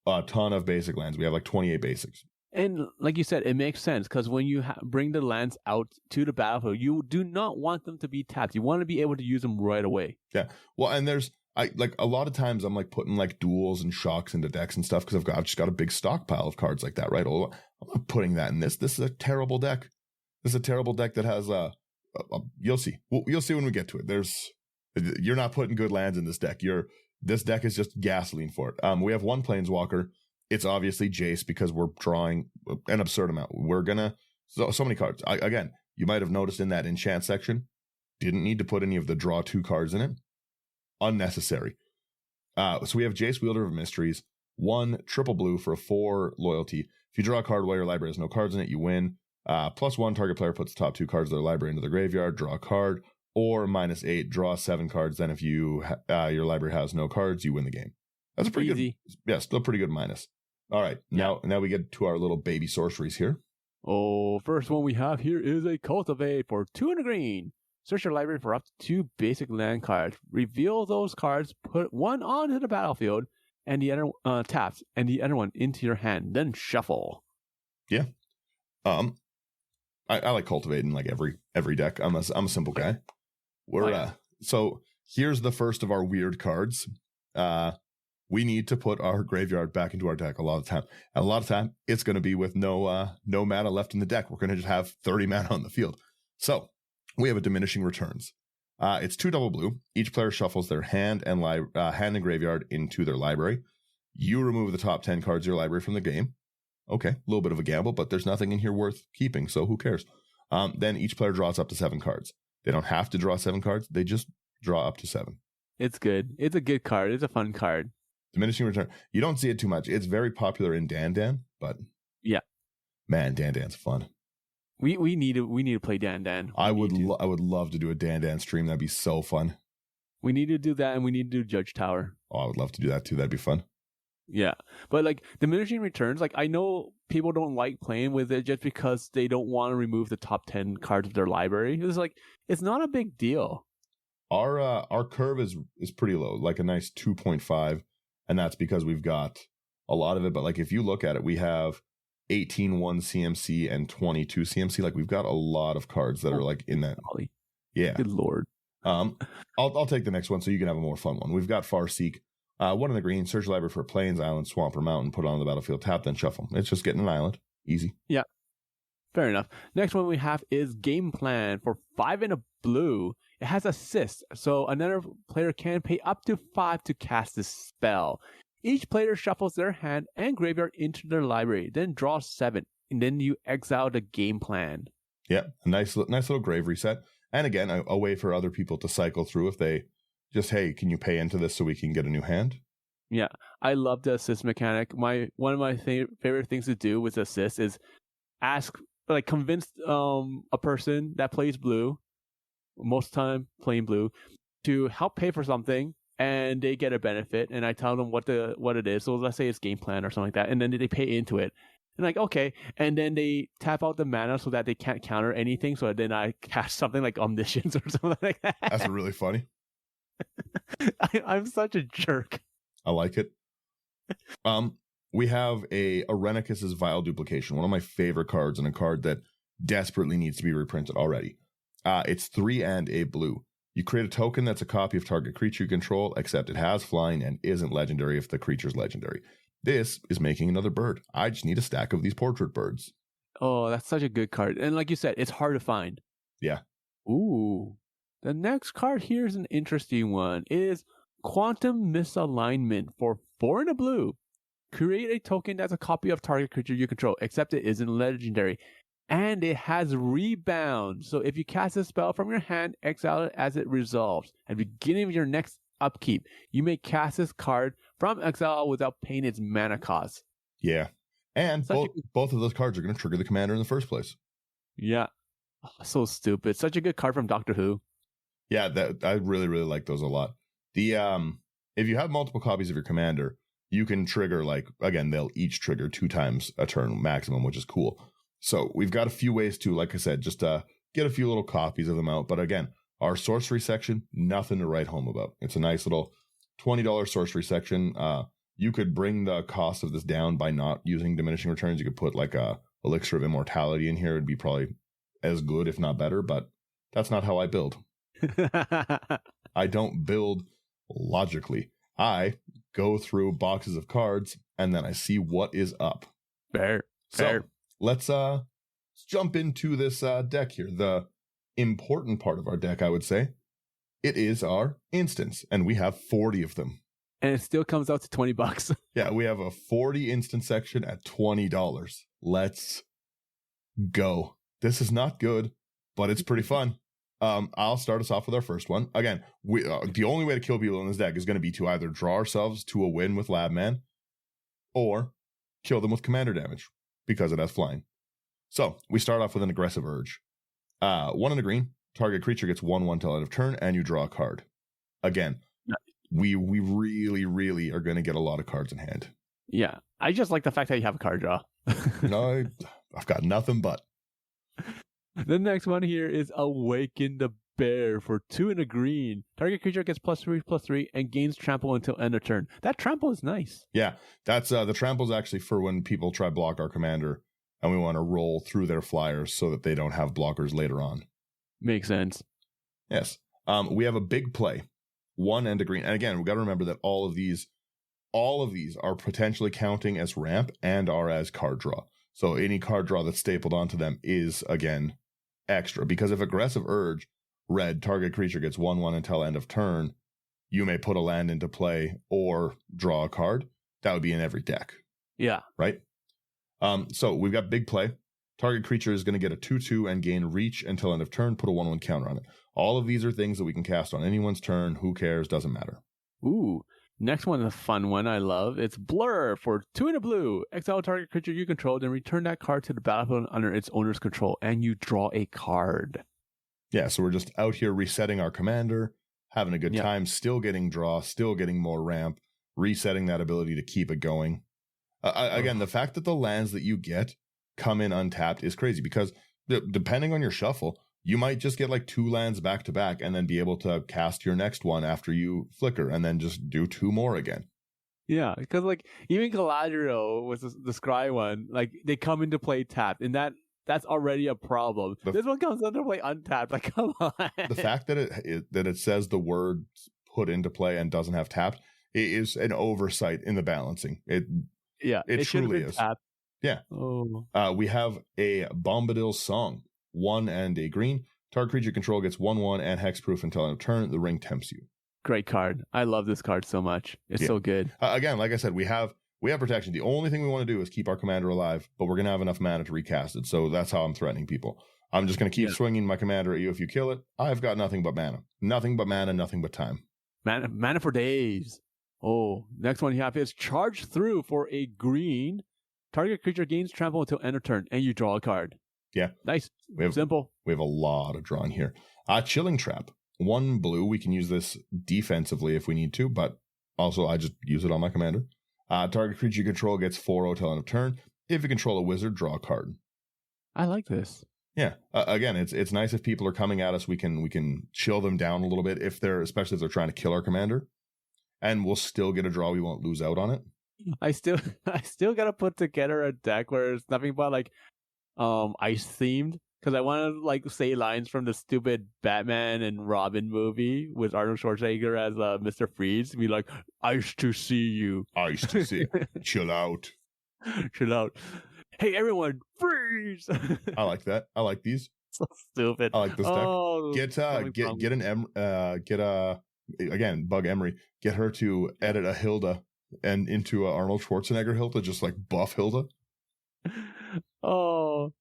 a ton of basic lands. We have like 28 basics. And like you said, it makes sense because when you bring the lands out to the battlefield, you do not want them to be tapped. You want to be able to use them right away. Yeah. Well, and a lot of times I'm like putting like duels and shocks into decks and stuff because I've just got a big stockpile of cards like that, right? I'm not putting that in this. This is a terrible deck. This is a terrible deck that has you'll see. You'll see when we get to it. You're not putting good lands in this deck. This deck is just gasoline for it. We have one planeswalker. It's obviously Jace because we're drawing an absurd amount. We're gonna so many cards. Again, you might have noticed in that enchant section, didn't need to put any of the draw 2 cards in it. Unnecessary. So we have Jace, Wielder of Mysteries, 1 triple blue for a 4 loyalty. If you draw a card while your library has no cards in it, you win. +1, target player puts the top 2 cards of their library into the graveyard, draw a card, or -8, draw 7 cards. Then if you your library has no cards, you win the game. That's a pretty Easy. good, yeah, still pretty good minus. All right, now we get to our little baby sorceries here. Oh, first one we have here is a Cultivate for 2 and a green. Search your library for up to 2 basic land cards. Reveal those cards, put one onto the battlefield, and the other taps, and the other one into your hand. Then shuffle. Yeah. I like cultivating like every deck. I'm a simple guy. So here's the first of our weird cards. We need to put our graveyard back into our deck a lot of the time. And a lot of time it's going to be with no mana left in the deck. We're going to just have 30 mana on the field. So we have a diminishing returns. It's 2 double blue. Each player shuffles their hand and graveyard into their library. You remove the top 10 cards of your library from the game. Okay, a little bit of a gamble, but there's nothing in here worth keeping, so who cares? Then each player draws up to 7 cards. They don't have to draw 7 cards. They just draw up to 7. It's good. It's a good card. It's a fun card. Diminishing return. You don't see it too much. It's very popular in Dan, but yeah, man, Dan's fun. We need to play Dan. I would love to do a Dan stream. That'd be so fun. We need to do that, and we need to do Judge Tower. Oh, I would love to do that too. That'd be fun. Yeah, but like diminishing returns, like I know people don't like playing with it just because they don't want to remove the top 10 cards of their library. It's not a big deal. Our curve is pretty low, like a nice 2.5, and that's because we've got a lot of it. But like if you look at it, we have 18 1 CMC and 22 CMC. Like we've got a lot of cards that are like in that. Yeah. Good lord. I'll take the next one so you can have a more fun one. We've got Farseek. 1 in the green, search your library for a plains, island, swamp, or mountain, put it on the battlefield, tap, then shuffle. It's just getting an island. Easy. Yeah. Fair enough. Next one we have is Game Plan for 5 in a blue. It has assist, so another player can pay up to 5 to cast this spell. Each player shuffles their hand and graveyard into their library, then draw 7, and then you exile the Game Plan. Yeah, a nice little grave reset. And again, a way for other people to cycle through if they just, hey, can you pay into this so we can get a new hand? Yeah, I love the assist mechanic. One of my favorite things to do with assist is convince a person that plays blue, most time playing blue, to help pay for something, and they get a benefit. And I tell them what it is. So let's say it's Game Plan or something like that, and then they pay into it. And like, okay, and then they tap out the mana so that they can't counter anything. So then I cast something like Omniscience or something like that. That's really funny. I'm such a jerk. I like it. We have a Arenicus's Vile Duplication, one of my favorite cards, and a card that desperately needs to be reprinted already. It's 3 and a blue. You create a token that's a copy of target creature you control, except it has flying and isn't legendary if the creature's legendary. This is making another bird. I just need a stack of these portrait birds. Oh, that's such a good card. And like you said, it's hard to find. Yeah. Ooh. The next card here is an interesting one. It is Quantum Misalignment for 4 and a blue. Create a token that's a copy of target creature you control, except it isn't legendary. And it has rebound. So if you cast a spell from your hand, exile it as it resolves. At the beginning of your next upkeep, you may cast this card from exile without paying its mana cost. Yeah. And both of those cards are going to trigger the commander in the first place. Yeah. Oh, so stupid. Such a good card from Doctor Who. Yeah, that I really, really like those a lot. The if you have multiple copies of your commander, you can trigger, like, again, they'll each trigger 2 times a turn maximum, which is cool. So we've got a few ways to, like I said, just get a few little copies of them out. But again, our sorcery section, nothing to write home about. It's a nice little $20 sorcery section. You could bring the cost of this down by not using diminishing returns. You could put like a elixir of immortality in here. It'd be probably as good, if not better, but that's not how I build. I don't build logically. I go through boxes of cards and then I see what is up. Fair. So let's jump into this deck here. The important part of our deck, I would say, it is our instants, and we have 40 of them. And it still comes out to $20. Yeah, we have a 40 instant section at $20. Let's go. This is not good, but it's pretty fun. I'll start us off with our first one. Again, the only way to kill people in this deck is going to be to either draw ourselves to a win with Labman or kill them with commander damage because it has flying. So we start off with an aggressive urge. 1 in a green, target creature gets 1/1 till end of turn, and you draw a card. Again, we really, really are going to get a lot of cards in hand. Yeah, I just like the fact that you have a card draw. No, I've got nothing but. The next one here is Awaken the Bear for 2 in a green. Target creature gets +3/+3 and gains trample until end of turn. That trample is nice. Yeah, that's the trample is actually for when people try block our commander and we want to roll through their flyers so that they don't have blockers later on. Makes sense. Yes. We have a big play. 1 and a green. And again, we got to remember that all of these are potentially counting as ramp and are as card draw. So any card draw that's stapled onto them is, again, extra. Because if aggressive urge, red, target creature gets 1/1 until end of turn, you may put a land into play or draw a card. That would be in every deck. Yeah. Right? So we've got big play. Target creature is going to get a 2/2 and gain reach until end of turn, put a 1/1 counter on it. All of these are things that we can cast on anyone's turn. Who cares? Doesn't matter. Ooh. Next one, a fun one I love. It's Blur for 2 in a blue. Exile target creature you control, then return that card to the battlefield under its owner's control, and you draw a card. Yeah, so we're just out here resetting our commander, having a good time, still getting draw, still getting more ramp, resetting that ability to keep it going. Again, the fact that the lands that you get come in untapped is crazy because depending on your shuffle, you might just get like 2 lands back to back and then be able to cast your next one after you flicker and then just do 2 more again. Yeah, because like even Galadriel was the Scry one, like they come into play tapped, and that's already a problem. This one comes into play untapped. Like, come on. The fact that it says the word put into play and doesn't have tapped is an oversight in the balancing. It truly is. Tapped. Yeah. Oh. We have a Bombadil's Song. 1 and a green. Target creature control gets 1/1 and hexproof until end of turn. The ring tempts you. Great card. I love this card so much. It's so good. Again, like I said, we have protection. The only thing we want to do is keep our commander alive, but we're going to have enough mana to recast it. So that's how I'm threatening people. I'm just going to keep swinging my commander at you. If you kill it, I've got nothing but mana. Nothing but mana, nothing but time. Mana for days. Oh, next one you have is Charge Through for a green. Target creature gains trample until end of turn, and you draw a card. Yeah. Nice. Simple. We have a lot of drawing here. Chilling Trap. 1 blue. We can use this defensively if we need to, but also I just use it on my commander. Target creature you control gets 4/0 till end of turn. If you control a wizard, draw a card. I like this. Yeah. Again, it's nice if people are coming at us. We can chill them down a little bit especially if they're trying to kill our commander, and we'll still get a draw. We won't lose out on it. I still gotta put together a deck where it's nothing but like ice themed, because I want to like say lines from the stupid Batman and Robin movie with Arnold Schwarzenegger as Mr. Freeze. Be like, ice to see you. Ice to see. Chill out. Chill out. Hey everyone, freeze. I like that. I like these. So stupid. I like this deck. Again, Bug Emery. Get her to edit a Hilda and into Arnold Schwarzenegger Hilda, just like buff Hilda. Oh.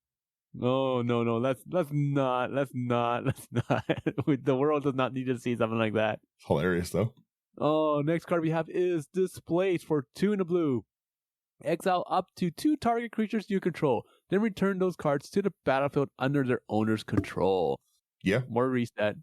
No. Let's not. The world does not need to see something like that. It's hilarious, though. Oh, next card we have is Displace for 2 in a blue. Exile up to 2 target creatures you control. Then return those cards to the battlefield under their owner's control. Yeah. More reset.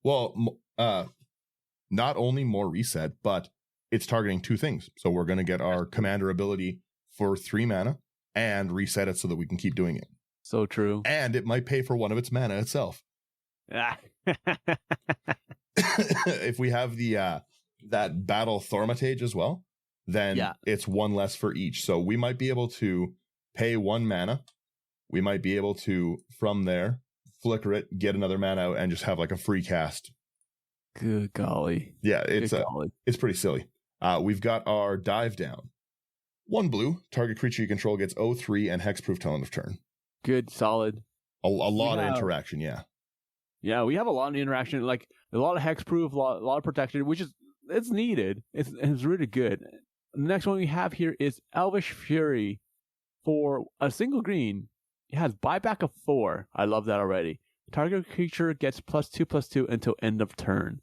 Well, not only more reset, but it's targeting 2 things. So we're going to get our commander ability for 3 mana and reset it so that we can keep doing it. So true. And it might pay for 1 of its mana itself. If we have the that battle Thaumaturge as well, then it's 1 less for each. So we might be able to pay 1 mana. We might be able to, from there, flicker it, get another mana out, and just have like a free cast. Good golly. Yeah, it's pretty silly. We've got our dive down. 1 blue, target creature you control gets 0/3 and hexproof till end of turn. Good, solid. A lot of interaction, yeah. Yeah, we have a lot of interaction, like a lot of hexproof, a lot of protection, which is it's needed. It's really good. The next one we have here is Elvish Fury for a single green. It has buyback of 4. I love that already. Target creature gets +2/+2 until end of turn.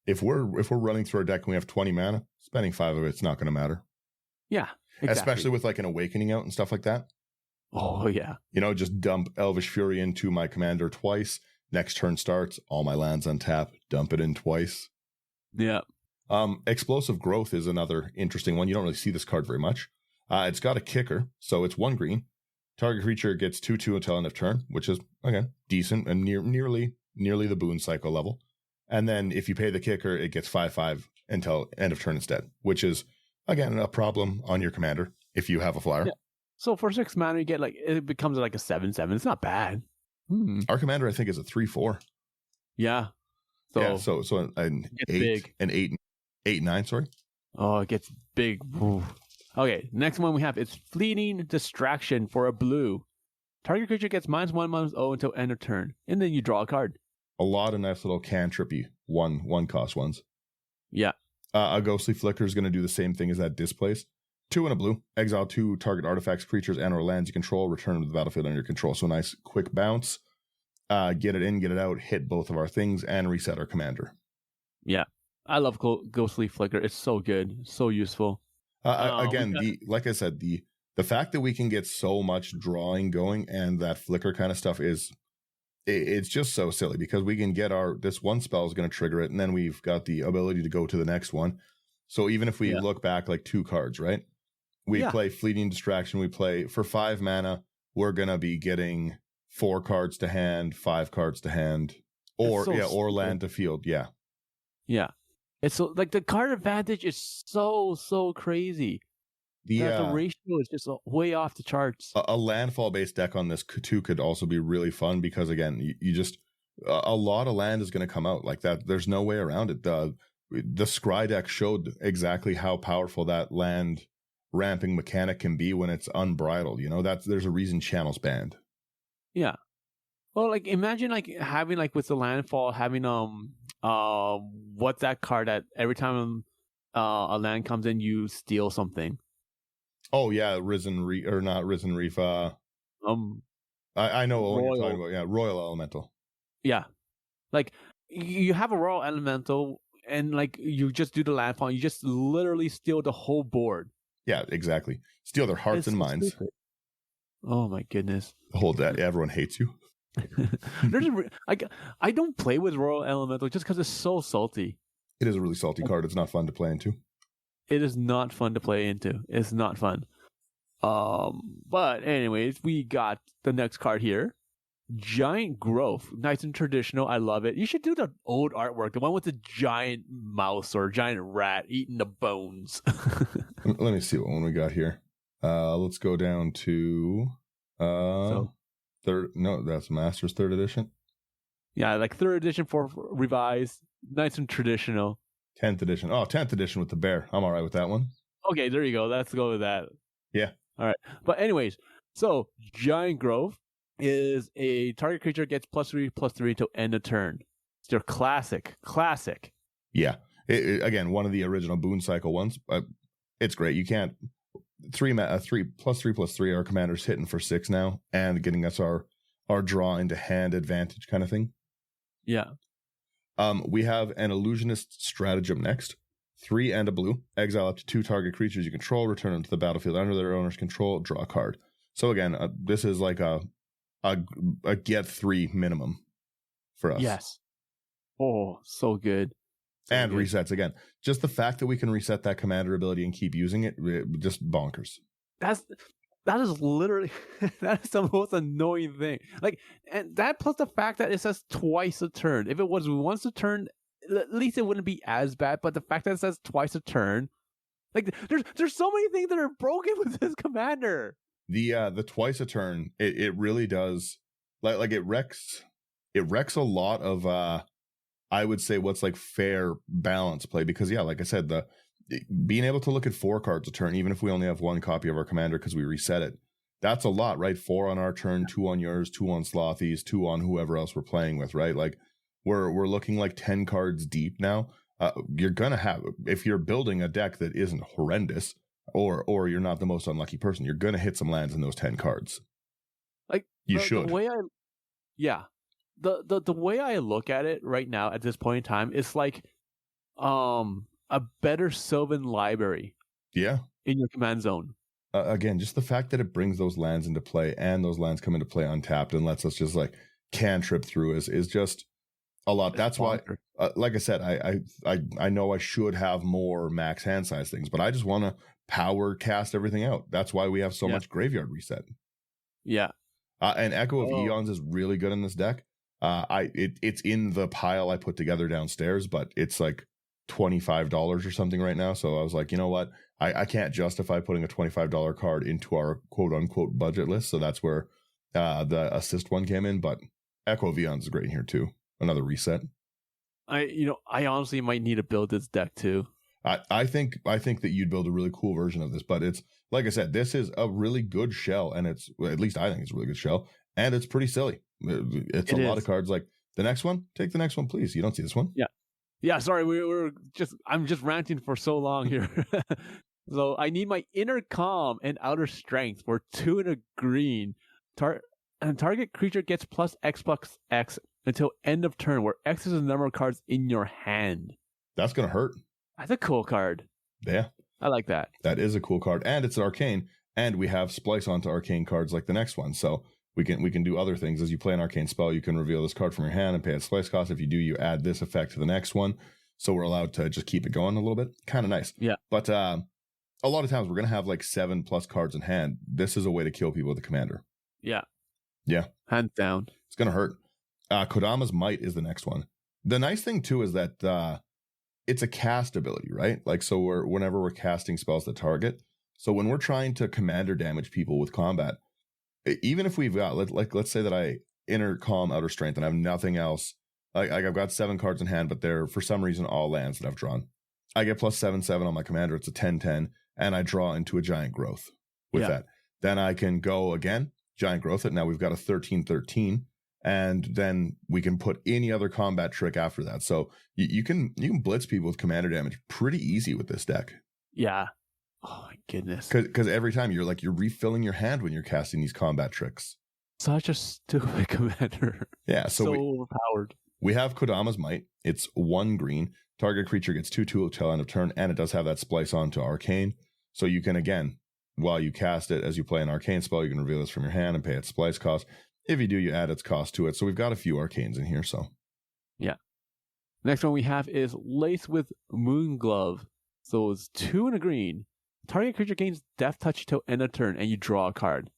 If we're running through our deck and we have 20 mana, spending 5 of it's not going to matter. Yeah, exactly. Especially with like an awakening out and stuff like that. Oh yeah. Just dump Elvish Fury into my commander twice. Next turn starts, all my lands untap, dump it in twice. Yeah. Explosive Growth is another interesting one. You don't really see this card very much. It's got a kicker, so it's 1 green. Target creature gets 2/2 until end of turn, which is, again, decent and nearly the boon cycle level. And then if you pay the kicker, it gets 5/5 until end of turn instead, which is, again, a problem on your commander if you have a flyer. Yeah. So for 6 mana, you get it becomes like a 7/7. It's not bad. Our commander, I think, is a 3/4. Yeah. So an 8/9, sorry. Oh, it gets big. Ooh. Okay, next one we have is Fleeting Distraction for a blue. Target creature gets -1/-0 until end of turn, and then you draw a card. A lot of nice little cantrippy one cost ones. Yeah. A Ghostly Flicker is going to do the same thing as that Displace. 2 in a blue. Exile 2 target artifacts, creatures, and/or lands you control. Return them to the battlefield under your control. So nice quick bounce. Get it in, get it out, hit both of our things, and reset our commander. Yeah. I love Ghostly Flicker. It's so good. So useful. Again, like I said, the fact that we can get so much drawing going and that flicker kind of stuff it's just so silly because we can get this one spell is going to trigger it, and then we've got the ability to go to the next one. So even if we look back like 2 cards, right? We play Fleeting Distraction. We play for 5 mana. We're going to be getting 4 cards to hand, 5 cards to hand, or land to field. Yeah. Yeah. It's so like the card advantage is so crazy. The ratio is just way off the charts. A landfall based deck on this too could also be really fun because again, you just a lot of land is going to come out like that. There's no way around it. The Scry deck showed exactly how powerful that land ramping mechanic can be when it's unbridled. There's a reason Channel's banned. Yeah. Well, like imagine like having like with the landfall having what's that card that every time a land comes in you steal something. Oh yeah, Risen Reef or not Risen Reef. I know what you're talking about. Yeah, Royal Elemental. Yeah, like you have a Royal Elemental and like you just do the landfall. You just literally steal the whole board. Yeah, exactly. Steal their hearts and minds. Stupid. Oh my goodness. Hold that. Everyone hates you. I don't play with Royal Elemental just because it's so salty. It is a really salty card. It's not fun to play into. It is not fun to play into. It's not fun. But anyways, we got the next card here. Giant Growth. Nice and traditional. I love it. You should do the old artwork. The one with the giant mouse or giant rat eating the bones. Let me see what one we got here. Let's go down to third. No, that's Masters 3rd edition. Yeah, like 3rd edition for revised. Nice and traditional. 10th edition. Oh, 10th edition with the bear. I'm all right with that one. Okay, there you go. Let's go with that. Yeah. All right. But anyways, so Giant Growth is a target creature gets +3/+3 to end a turn. It's your classic. Yeah. Again, one of the original Boon Cycle ones. It's great. You can't 3+3+3. Our commander's hitting for 6 now, and getting us our draw into hand advantage kind of thing. Yeah. We have an illusionist stratagem next. 3 and a blue. Exile up to 2 target creatures you control. Return them to the battlefield under their owner's control. Draw a card. So again, this is like a get 3 minimum for us. Yes. Oh, so good. And resets again. Just the fact that we can reset that commander ability and keep using it, just bonkers. That is literally that is the most annoying thing. Like, and that plus the fact that it says twice a turn. If it was once a turn, at least it wouldn't be as bad. But the fact that it says twice a turn, like there's so many things that are broken with this commander. The twice a turn, it really does like it wrecks a lot of I would say what's like fair balance play, because like I said, being able to look at 4 cards a turn, even if we only have 1 copy of our commander because we reset it, that's a lot, right? 4 on our turn, 2 on yours, 2 on Slothy's, 2 on whoever else we're playing with, right? Like we're looking like 10 cards deep now. You're gonna have, if you're building a deck that isn't horrendous, or you're not the most unlucky person, you're gonna hit some lands in those 10 cards. Like you should. The way the way I look at it right now at this point in time, it's like a better Sylvan library. Yeah. In your command zone. Again, just the fact that it brings those lands into play, and those lands come into play untapped and lets us just like cantrip through is just a lot. That's why, like I said, I know I should have more max hand size things, but I just want to power cast everything out. That's why we have so much graveyard reset. Yeah. And Echo of Eons is really good in this deck. It's in the pile I put together downstairs, but it's like $25 or something right now. So I was like, you know what? I can't justify putting a $25 card into our quote unquote budget list. So that's where the assist one came in. But Echo of Eons is great in here too. Another reset. I honestly might need to build this deck too. I think that you'd build a really cool version of this, but it's like I said, this is a really good shell, and it's, at least I think it's a really good shell, and it's pretty silly. It's a lot of cards. Like the next one, take the next one, please. You don't see this one. Yeah. Sorry, I'm just ranting for so long here. So I need my inner calm and outer strength for 2 and a green. And target creature gets +X until end of turn, where X is the number of cards in your hand. That's gonna hurt. That's a cool card. Yeah, I like that. That is a cool card, and it's an arcane, and we have splice onto arcane cards like the next one. So we can do other things. As you play an arcane spell, you can reveal this card from your hand and pay its splice cost. If you do, you add this effect to the next one. So we're allowed to just keep it going a little bit. Kind of nice. Yeah. But a lot of times we're gonna have like 7+ cards in hand. This is a way to kill people with the commander. Yeah. Yeah. Hands down. It's gonna hurt. Kodama's Might is the next one. The nice thing too is that it's a cast ability, right? Like, so whenever we're casting spells that target. So when we're trying to commander damage people with combat, even if we've got, let's say that I inner calm, outer strength, and I have nothing else. Like I've got 7 cards in hand, but they're for some reason all lands that I've drawn. I get +7/7 on my commander. It's a 10/10, and I draw into a giant growth with that. Then I can go again, giant growth it. Now we've got a 13/13. And then we can put any other combat trick after that. So you can blitz people with commander damage pretty easy with this deck. Yeah. Oh my goodness. Because every time you're refilling your hand when you're casting these combat tricks. Such a stupid commander. Yeah. So overpowered. We have Kodama's Might. It's 1 green. Target creature gets 2/2 till end of turn, and it does have that splice onto arcane. So you can, again, while you cast it, as you play an arcane spell, you can reveal this from your hand and pay its splice cost. If you do, you add its cost to it. So we've got a few arcanes in here. So, yeah. Next one we have is Lace with Moon Glove. So it's 2 and a green. Target creature gains Death Touch till end of turn, and you draw a card.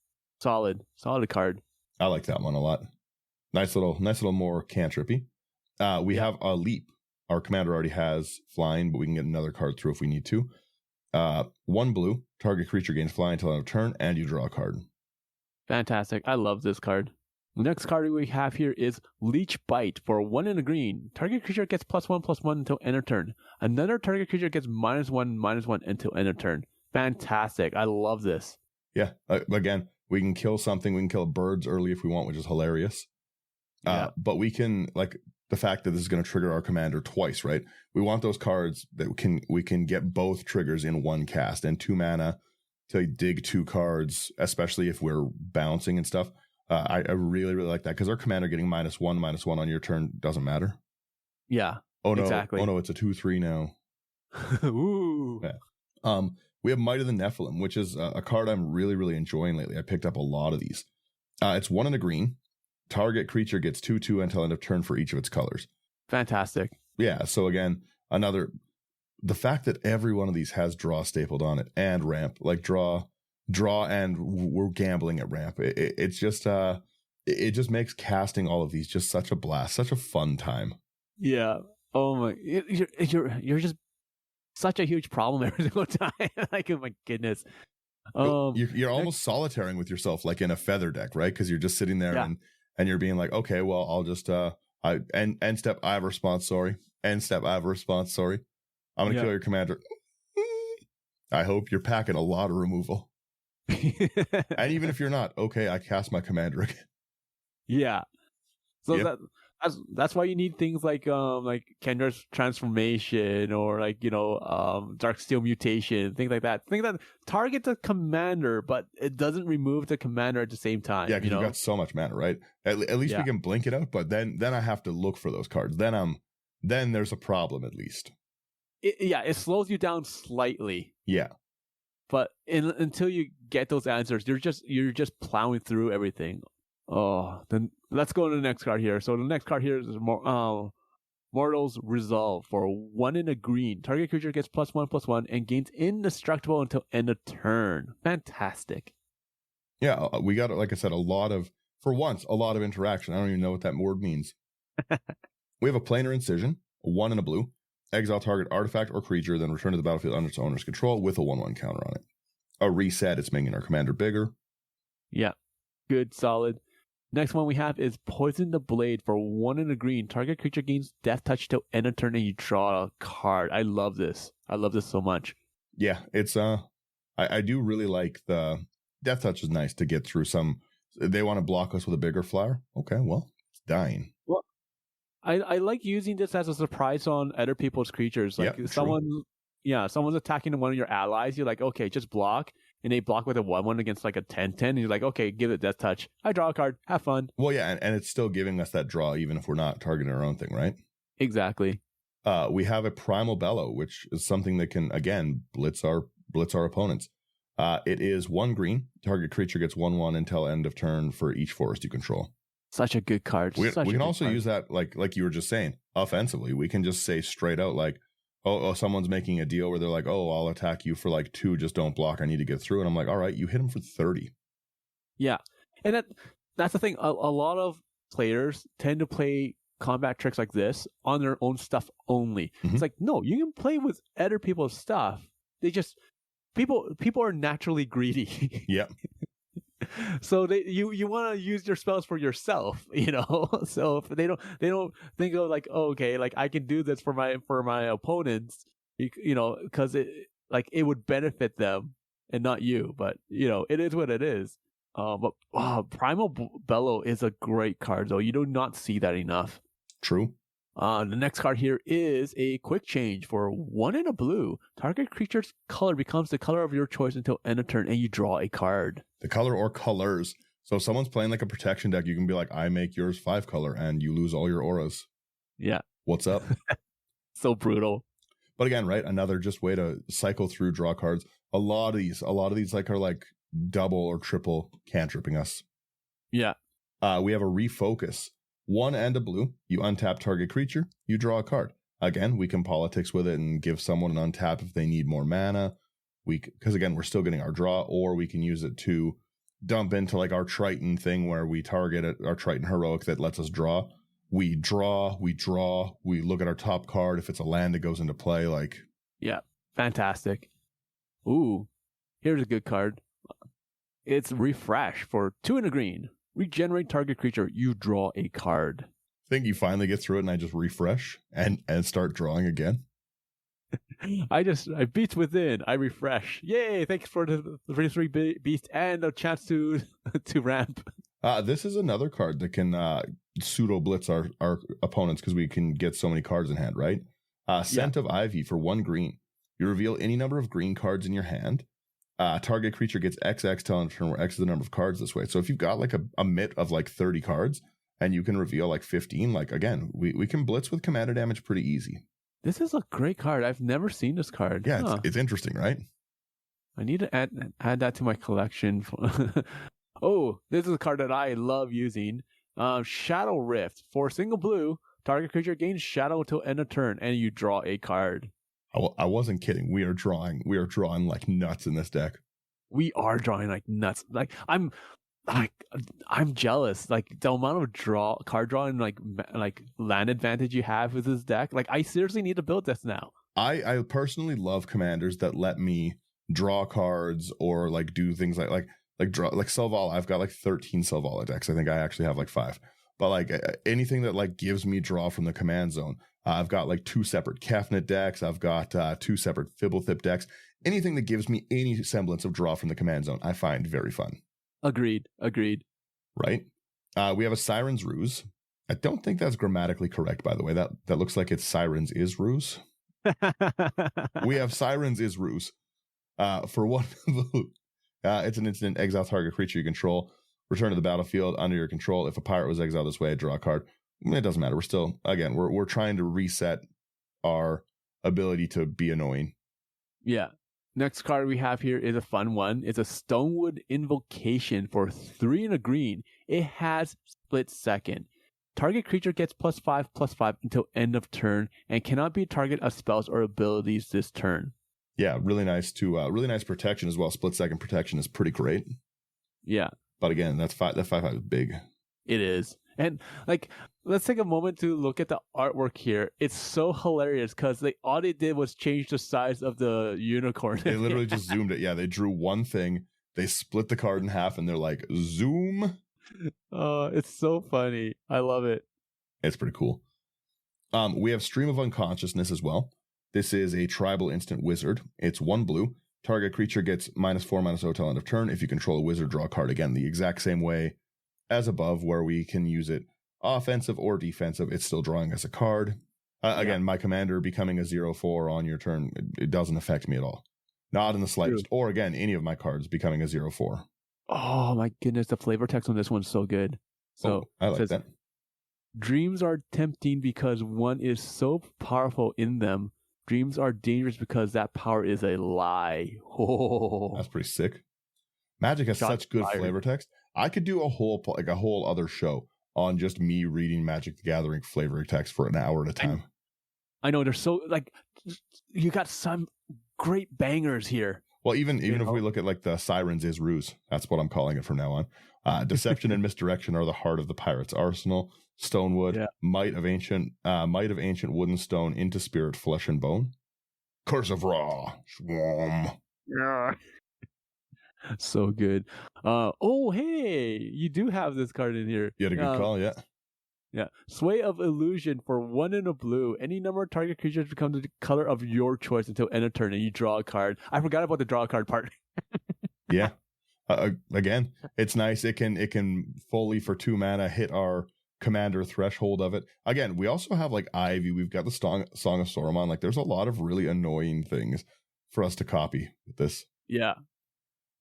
Solid card. I like that one a lot. Nice little more cantrippy. We have a Leap. Our commander already has flying, but we can get another card through if we need to. 1 blue. Target creature gains flying until end of turn, and you draw a card. Fantastic. I love this card. The next card we have here is Leech Bite for 1 and a green. Target creature gets +1/+1 until end of turn. Another target creature gets -1/-1 until end of turn. Fantastic. I love this. Yeah. Again, we can kill something. We can kill birds early if we want, which is hilarious. But we can, like, the fact that this is going to trigger our commander twice, right? We want those cards that we can get both triggers in one cast, and 2 mana to dig 2 cards, especially if we're bouncing and stuff. I really, really like that because our commander getting -1/-1 on your turn doesn't matter. Yeah. Oh no! Exactly. Oh no! It's a 2/3 now. Ooh. Yeah. We have Might of the Nephilim, which is a card I'm really, really enjoying lately. I picked up a lot of these. It's 1 and a green. Target creature gets 2/2 until end of turn for each of its colors. Fantastic. Yeah. So again, the fact that every one of these has draw stapled on it and ramp, like draw, and we're gambling at ramp. It's just it just makes casting all of these just such a blast, such a fun time. Yeah. Oh my, you're just such a huge problem every single time. Like, oh my goodness. You're almost solitaring with yourself, like in a feather deck, right? Because you're just sitting there and you're being like, okay, well, I'll just end step, I have a response, sorry. End step, I have a response, sorry. I'm gonna kill your commander. I hope you're packing a lot of removal. And even if you're not, okay, I cast my commander again. Yeah. So that's why you need things like Kendra's transformation, or like, Darksteel mutation, things like that. Things that target the commander, but it doesn't remove the commander at the same time. Yeah, because you've got so much mana, right? At least we can blink it out, but then I have to look for those cards. Then there's a problem at least. It slows you down slightly. Yeah. But until you get those answers, you're just plowing through everything. Oh, then let's go to the next card here. So the next card here is Mortal's Resolve. For 1 in a green, target creature gets +1/+1 and gains indestructible until end of turn. Fantastic. Yeah, we got, like I said, a lot of interaction. I don't even know what that word means. We have a planar incision, 1 in a blue. Exile target artifact or creature, then return to the battlefield under its owner's control with a 1/1 counter on it. A reset, it's making our commander bigger. Yeah, good, solid. Next one we have is Poison the Blade. For 1 in a green, target creature gains death touch till end of turn and you draw a card. I love this. I love this so much. Yeah, it's I do really like the death touch. Is nice to get through some. They want to block us with a bigger flower. Okay, well, it's dying. Well, I like using this as a surprise on other people's creatures. Like someone's attacking one of your allies. You're like, okay, just block. And they block with a 1/1 against like a 10/10. And you're like, okay, give it death touch. I draw a card. Have fun. Well, yeah, and it's still giving us that draw even if we're not targeting our own thing, right? Exactly. We have a Primal Bellow, which is something that can, again, blitz our opponents. It is 1 green. Target creature gets 1/1 until end of turn for each forest you control. Such a good card. We can also use that, like you were just saying, offensively. We can just say straight out, like, oh, someone's making a deal where they're like, oh, I'll attack you for like 2, just don't block. I need to get through. And I'm like, all right, you hit him for 30. Yeah. And that's the thing. A lot of players tend to play combat tricks like this on their own stuff only. Mm-hmm. It's like, no, you can play with other people's stuff. They just, people are naturally greedy. Yeah. So you want to use your spells for yourself, So if they don't think of like, oh, okay, like I can do this for my opponents, because it would benefit them and not you. But it is what it is. But Primal Bellow is a great card, though. You do not see that enough. True. The next card here is a quick change. For 1 in a blue, target creature's color becomes the color of your choice until end of turn, and you draw a card. The color or colors. So if someone's playing like a protection deck, you can be like, I make yours 5 color, and you lose all your auras. Yeah. What's up? So brutal. But again, right, another just way to cycle through draw cards. A lot of these like are like double or triple cantripping us. Yeah. We have a Refocus. 1 and a blue, you untap target creature, you draw a card. Again, we can politics with it and give someone an untap if they need more mana. Because again, we're still getting our draw, or we can use it to dump into like our Triton thing where we target our Triton Heroic that lets us draw. We draw, we look at our top card. If it's a land, it goes into play. Like, yeah, fantastic. Ooh, here's a good card. It's Refresh. For 2 in a green. Regenerate target creature, you draw a card. I think you finally get through it and I just refresh and start drawing again. I beats within, I refresh. Yay, thanks for the 3 beast and a chance to ramp. This is another card that can pseudo blitz our opponents because we can get so many cards in hand, right? Scent of Ivy for 1 green. You reveal any number of green cards in your hand. Target creature gets XX till end of turn, where X is the number of cards this way. So if you've got like a mitt of like 30 cards and you can reveal like 15, like again, we can blitz with commander damage pretty easy. This is a great card. I've never seen this card. Yeah, it's interesting, right? I need to add that to my collection. Oh, this is a card that I love using. Shadow Rift. For single blue, target creature gains shadow until end of turn, and you draw a card. I wasn't kidding. We are drawing like nuts in this deck. We are drawing like nuts. Like I'm jealous. Like the amount of card drawing, like land advantage you have with this deck. Like I seriously need to build this now. I personally love commanders that let me draw cards or like do things like draw, like Selvala. I've got like 13 Selvala decks. I think I actually have like 5. But like anything that like gives me draw from the command zone. I've got like 2 separate Kefnet decks. I've got 2 separate Fibblethip decks. Anything that gives me any semblance of draw from the command zone, I find very fun. Agreed. Right? We have a Siren's Ruse. I don't think that's grammatically correct, by the way. That looks like it's Sirens is Ruse. We have Sirens is Ruse. For 1 blue. It's an instant exile target creature you control. Return to the battlefield under your control. If a pirate was exiled this way, draw a card. It doesn't matter. We're still, again, we're trying to reset our ability to be annoying. Yeah. Next card we have here is a fun one. It's a Stonewood Invocation for 3 and a green. It has split second. Target creature gets +5/+5 until end of turn and cannot be target of spells or abilities this turn. Yeah, really nice protection as well. Split second protection is pretty great. Yeah. But again, that 5/5 is big. It is. And like, let's take a moment to look at the artwork here. It's so hilarious because all they did was change the size of the unicorn. They literally just zoomed it. Yeah, they drew one thing, they split the card in half, and they're like, zoom. It's so funny. I love it. It's pretty cool. We have Stream of Unconsciousness as well. This is a tribal instant wizard. It's 1 blue. Target creature gets -4/-0 till end of turn. If you control a wizard, draw a card. Again, the exact same way as above, where we can use it offensive or defensive. It's still drawing as a card. Again, my commander becoming a 0/4 on your turn, it doesn't affect me at all. Not in the slightest. Or again, any of my cards becoming a 0/4. Oh my goodness, the flavor text on this one's so good. So I like that. Dreams are tempting because one is so powerful in them. Dreams are dangerous because that power is a lie. Oh, that's pretty sick. Magic has such good flavor text. I could do a whole other show on just me reading Magic the Gathering flavor text for an hour at a time. I know, they're so you got some great bangers here. Well, even if we look at like the Sirens is Ruse, that's what I'm calling it from now on. Deception and misdirection are the heart of the pirate's arsenal. Stonewood, might of ancient wood and stone into spirit, flesh and bone. Curse of Ra, Schwarm. Yeah. So good. Oh, hey, you do have this card in here. You had a good call, yeah. Yeah. Sway of Illusion for 1 and a blue. Any number of target creatures become the color of your choice until end of turn, and you draw a card. I forgot about the draw a card part. Yeah. Again, it's nice. It can fully for 2 mana hit our commander threshold of it. Again, we also have like Ivy. We've got the Song of Saruman. Like, there's a lot of really annoying things for us to copy with this. Yeah.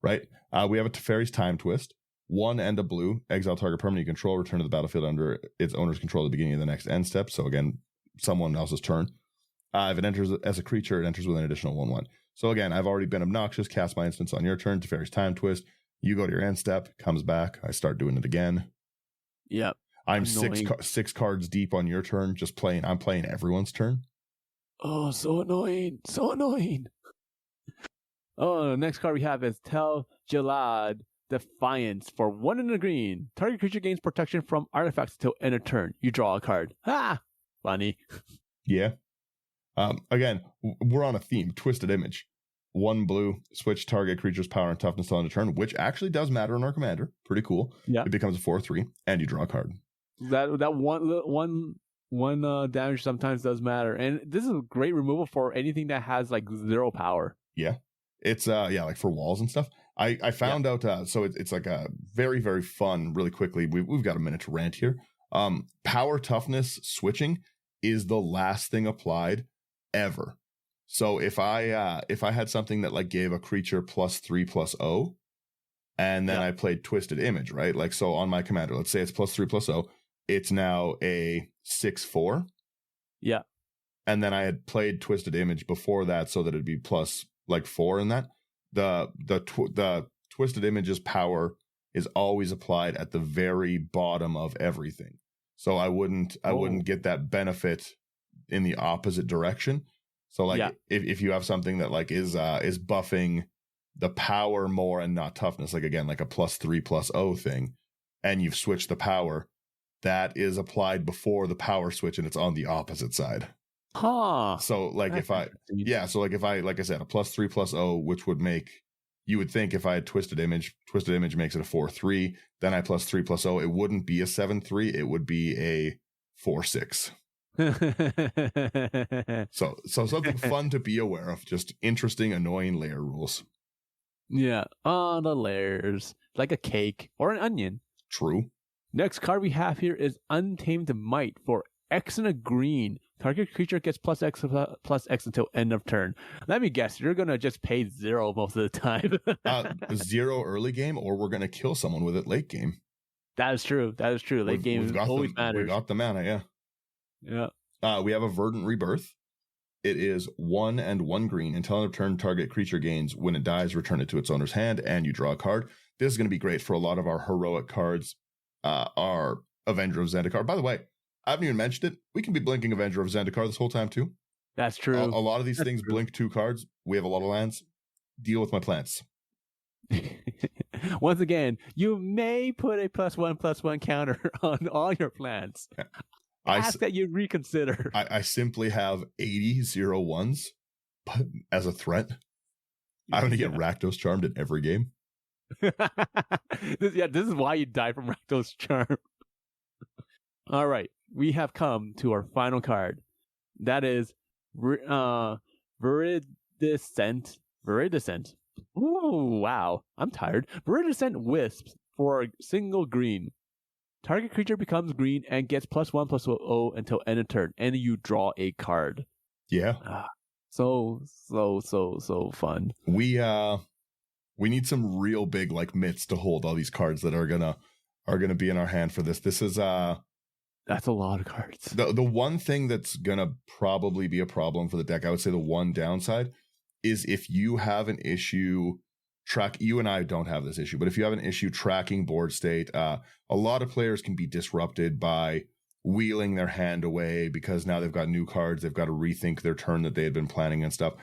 Right. We have a Teferi's Time Twist. 1 and a blue. Exile target permanent you control. Return to the battlefield under its owner's control at the beginning of the next end step. So again, someone else's turn. If it enters as a creature, it enters with an additional 1/1. So again, I've already been obnoxious. Cast my instance on your turn. Teferi's Time Twist. You go to your end step. Comes back. I start doing it again. Yep. I'm six cards deep on your turn. I'm playing everyone's turn. Oh, so annoying. So annoying. Oh, the next card we have is Tel Jalad Defiance for 1 and a green. Target creature gains protection from artifacts until end of turn. You draw a card. Ah, funny. Yeah. Again, we're on a theme. Twisted Image. 1 blue. Switch target creature's power and toughness till end of turn, which actually does matter in our commander. Pretty cool. Yeah. It becomes a 4/3, and you draw a card. That one damage sometimes does matter, and this is a great removal for anything that has like 0 power. Yeah. It's like for walls and stuff. I found out, so it's like a very, very fun, really quickly. We've got a minute to rant here. Power toughness switching is the last thing applied ever. So if I had something that like gave a creature +3/+0, and then I played Twisted Image, right? Like, so on my commander, let's say it's +3/+0, it's now a 6/4. Yeah. And then I had played Twisted Image before that, so that it'd be +4 in that. The Twisted Image's power is always applied at the very bottom of everything. So I wouldn't get that benefit in the opposite direction. So like if you have something that like is buffing the power more and not toughness, like again, like a +3/+0 thing, and you've switched the power, that is applied before the power switch and it's on the opposite side. Huh. So like like I said, a +3/+0, which would make, you would think if I had Twisted Image makes it a 4/3, then I +3/+0, it wouldn't be a 7/3, it would be a 4/6. So something fun to be aware of, just interesting, annoying layer rules. Yeah. Oh, the layers. Like a cake or an onion. True. Next card we have here is Untamed Might for X and a green. Target creature gets +X until end of turn. Let me guess, you're going to just pay 0 most of the time. 0 early game, or we're going to kill someone with it late game. That is true. Late game always matters. We got the mana, yeah. Yeah. We have a Verdant Rebirth. It is 1 and 1 green. Until end of turn, target creature gains. When it dies, return it to its owner's hand, and you draw a card. This is going to be great for a lot of our heroic cards. Our Avenger of Zendikar. By the way, I haven't even mentioned it. We can be blinking Avenger of Zendikar this whole time too. That's true. A lot of these things blink 2 cards. We have a lot of lands. Deal with my plants. Once again, you may put a +1/+1 counter on all your plants. Ask that you reconsider. I simply have 80 0/1s but as a threat. I'm going to get Rakdos Charmed in every game. This is why you die from Rakdos Charm. All right, we have come to our final card. That is Viridescent. Ooh, wow. I'm tired. Viridescent Wisps for a single green. Target creature becomes green and gets +1/+0 until end of turn, and you draw a card. Yeah. So fun. We need some real big like mitts to hold all these cards that are gonna be in our hand for this. This is that's a lot of cards. The one thing that's gonna probably be a problem for the deck, I would say the one downside, is if you have an issue you and I don't have this issue, but if you have an issue tracking board state, a lot of players can be disrupted by wheeling their hand away because now they've got new cards, they've got to rethink their turn that they had been planning and stuff.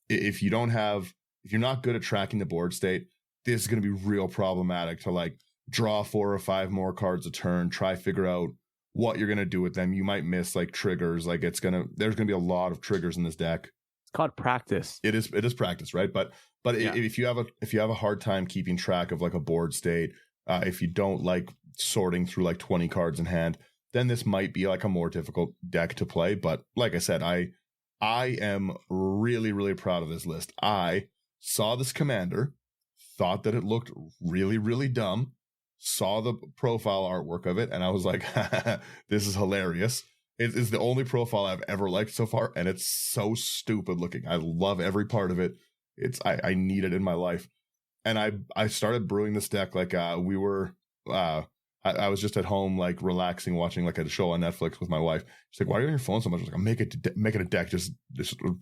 If you're not good at tracking the board state, this is going to be real problematic to like draw 4 or 5 more cards a turn, try figure out what you're going to do with them. You might miss like triggers. Like there's going to be a lot of triggers in this deck. It's called practice. It is practice, right? But if you have a hard time keeping track of like a board state, if you don't like sorting through like 20 cards in hand, then this might be like a more difficult deck to play. But like I said, I am really, really proud of this list. I saw this commander, thought that it looked really, really dumb, saw the profile artwork of it, and I was like, this is hilarious. It is the only profile I've ever liked so far, and it's so stupid looking. I love every part of it. I need it in my life. And I started brewing this deck like I was just at home like relaxing, watching like a show on Netflix with my wife. She's like, why are you on your phone so much? I was like, I'm making a deck, just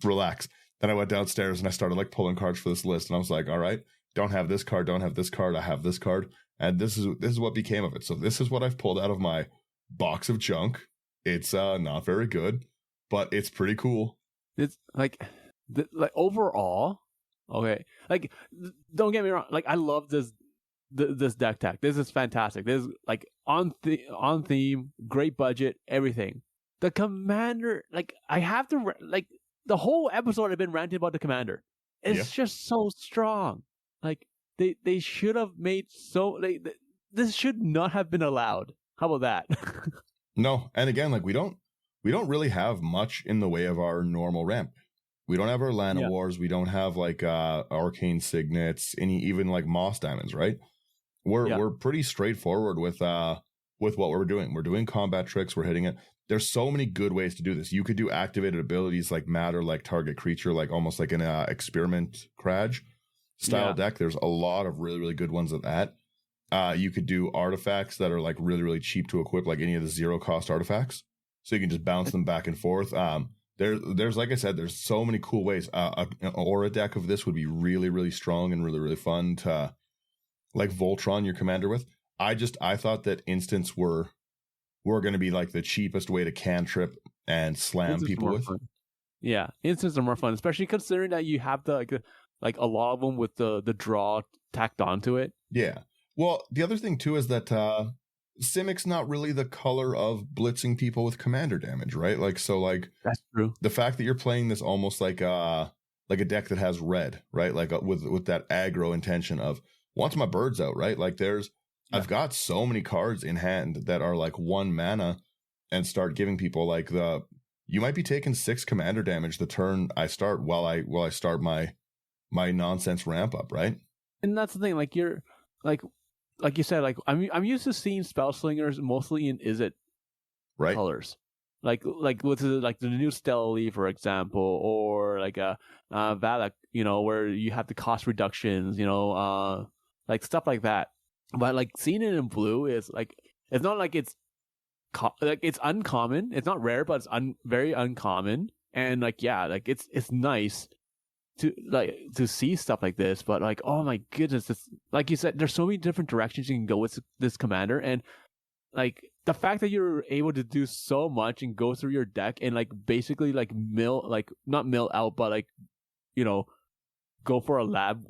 relax. Then I went downstairs and I started like pulling cards for this list, and I was like, all right, don't have this card, I have this card, and this is what became of it. So this is what I've pulled out of my box of junk. It's not very good, but it's pretty cool. It's like overall, okay. Like, don't get me wrong. Like, I love this deck tech. This is fantastic. This is like on theme, great budget, everything. The commander, like, I have to like the whole episode I've been ranting about the commander. It's just so strong. Like they should have made this should not have been allowed. How about that? No, and again, like we don't really have much in the way of our normal ramp. We don't have our Lana Wars. We don't have like arcane signets, even like moss diamonds, right? We're pretty straightforward with what we're doing. We're doing combat tricks. We're hitting it. There's so many good ways to do this. You could do activated abilities like matter, like target creature, like almost like an experiment Kraj style deck. There's a lot of really, really good ones of that. You could do artifacts that are like really, really cheap to equip, like any of the 0 cost artifacts. So you can just bounce them back and forth. There's like I said, there's so many cool ways. An aura deck of this would be really, really strong and really, really fun to like Voltron your commander with. I thought that instants were going to be like the cheapest way to cantrip and slam people with. Fun. Yeah, instants are more fun, especially considering that you have the like a lot of them with the draw tacked onto it. Yeah. Well, the other thing too is that Simic's not really the color of blitzing people with commander damage, right? Like, so like that's true. The fact that you're playing this almost like a deck that has red, right? Like with that aggro intention of once my bird's out, right? Like I've got so many cards in hand that are like 1 mana and start giving people like you might be taking 6 commander damage the turn I start while I start my nonsense ramp up, right? And that's the thing, like you're like you said, like I'm used to seeing spell slingers mostly in Izzet colors, like with the new Stella Lee, for example, or like a Valak, where you have the cost reductions, like stuff like that. But like seeing it in blue is like it's not like it's uncommon. It's not rare, but it's very uncommon. And like it's nice to see stuff like this. But like, oh my goodness, it's, like you said, there's so many different directions you can go with this commander, and like the fact that you're able to do so much and go through your deck and like basically like not mill out, but like go for a lab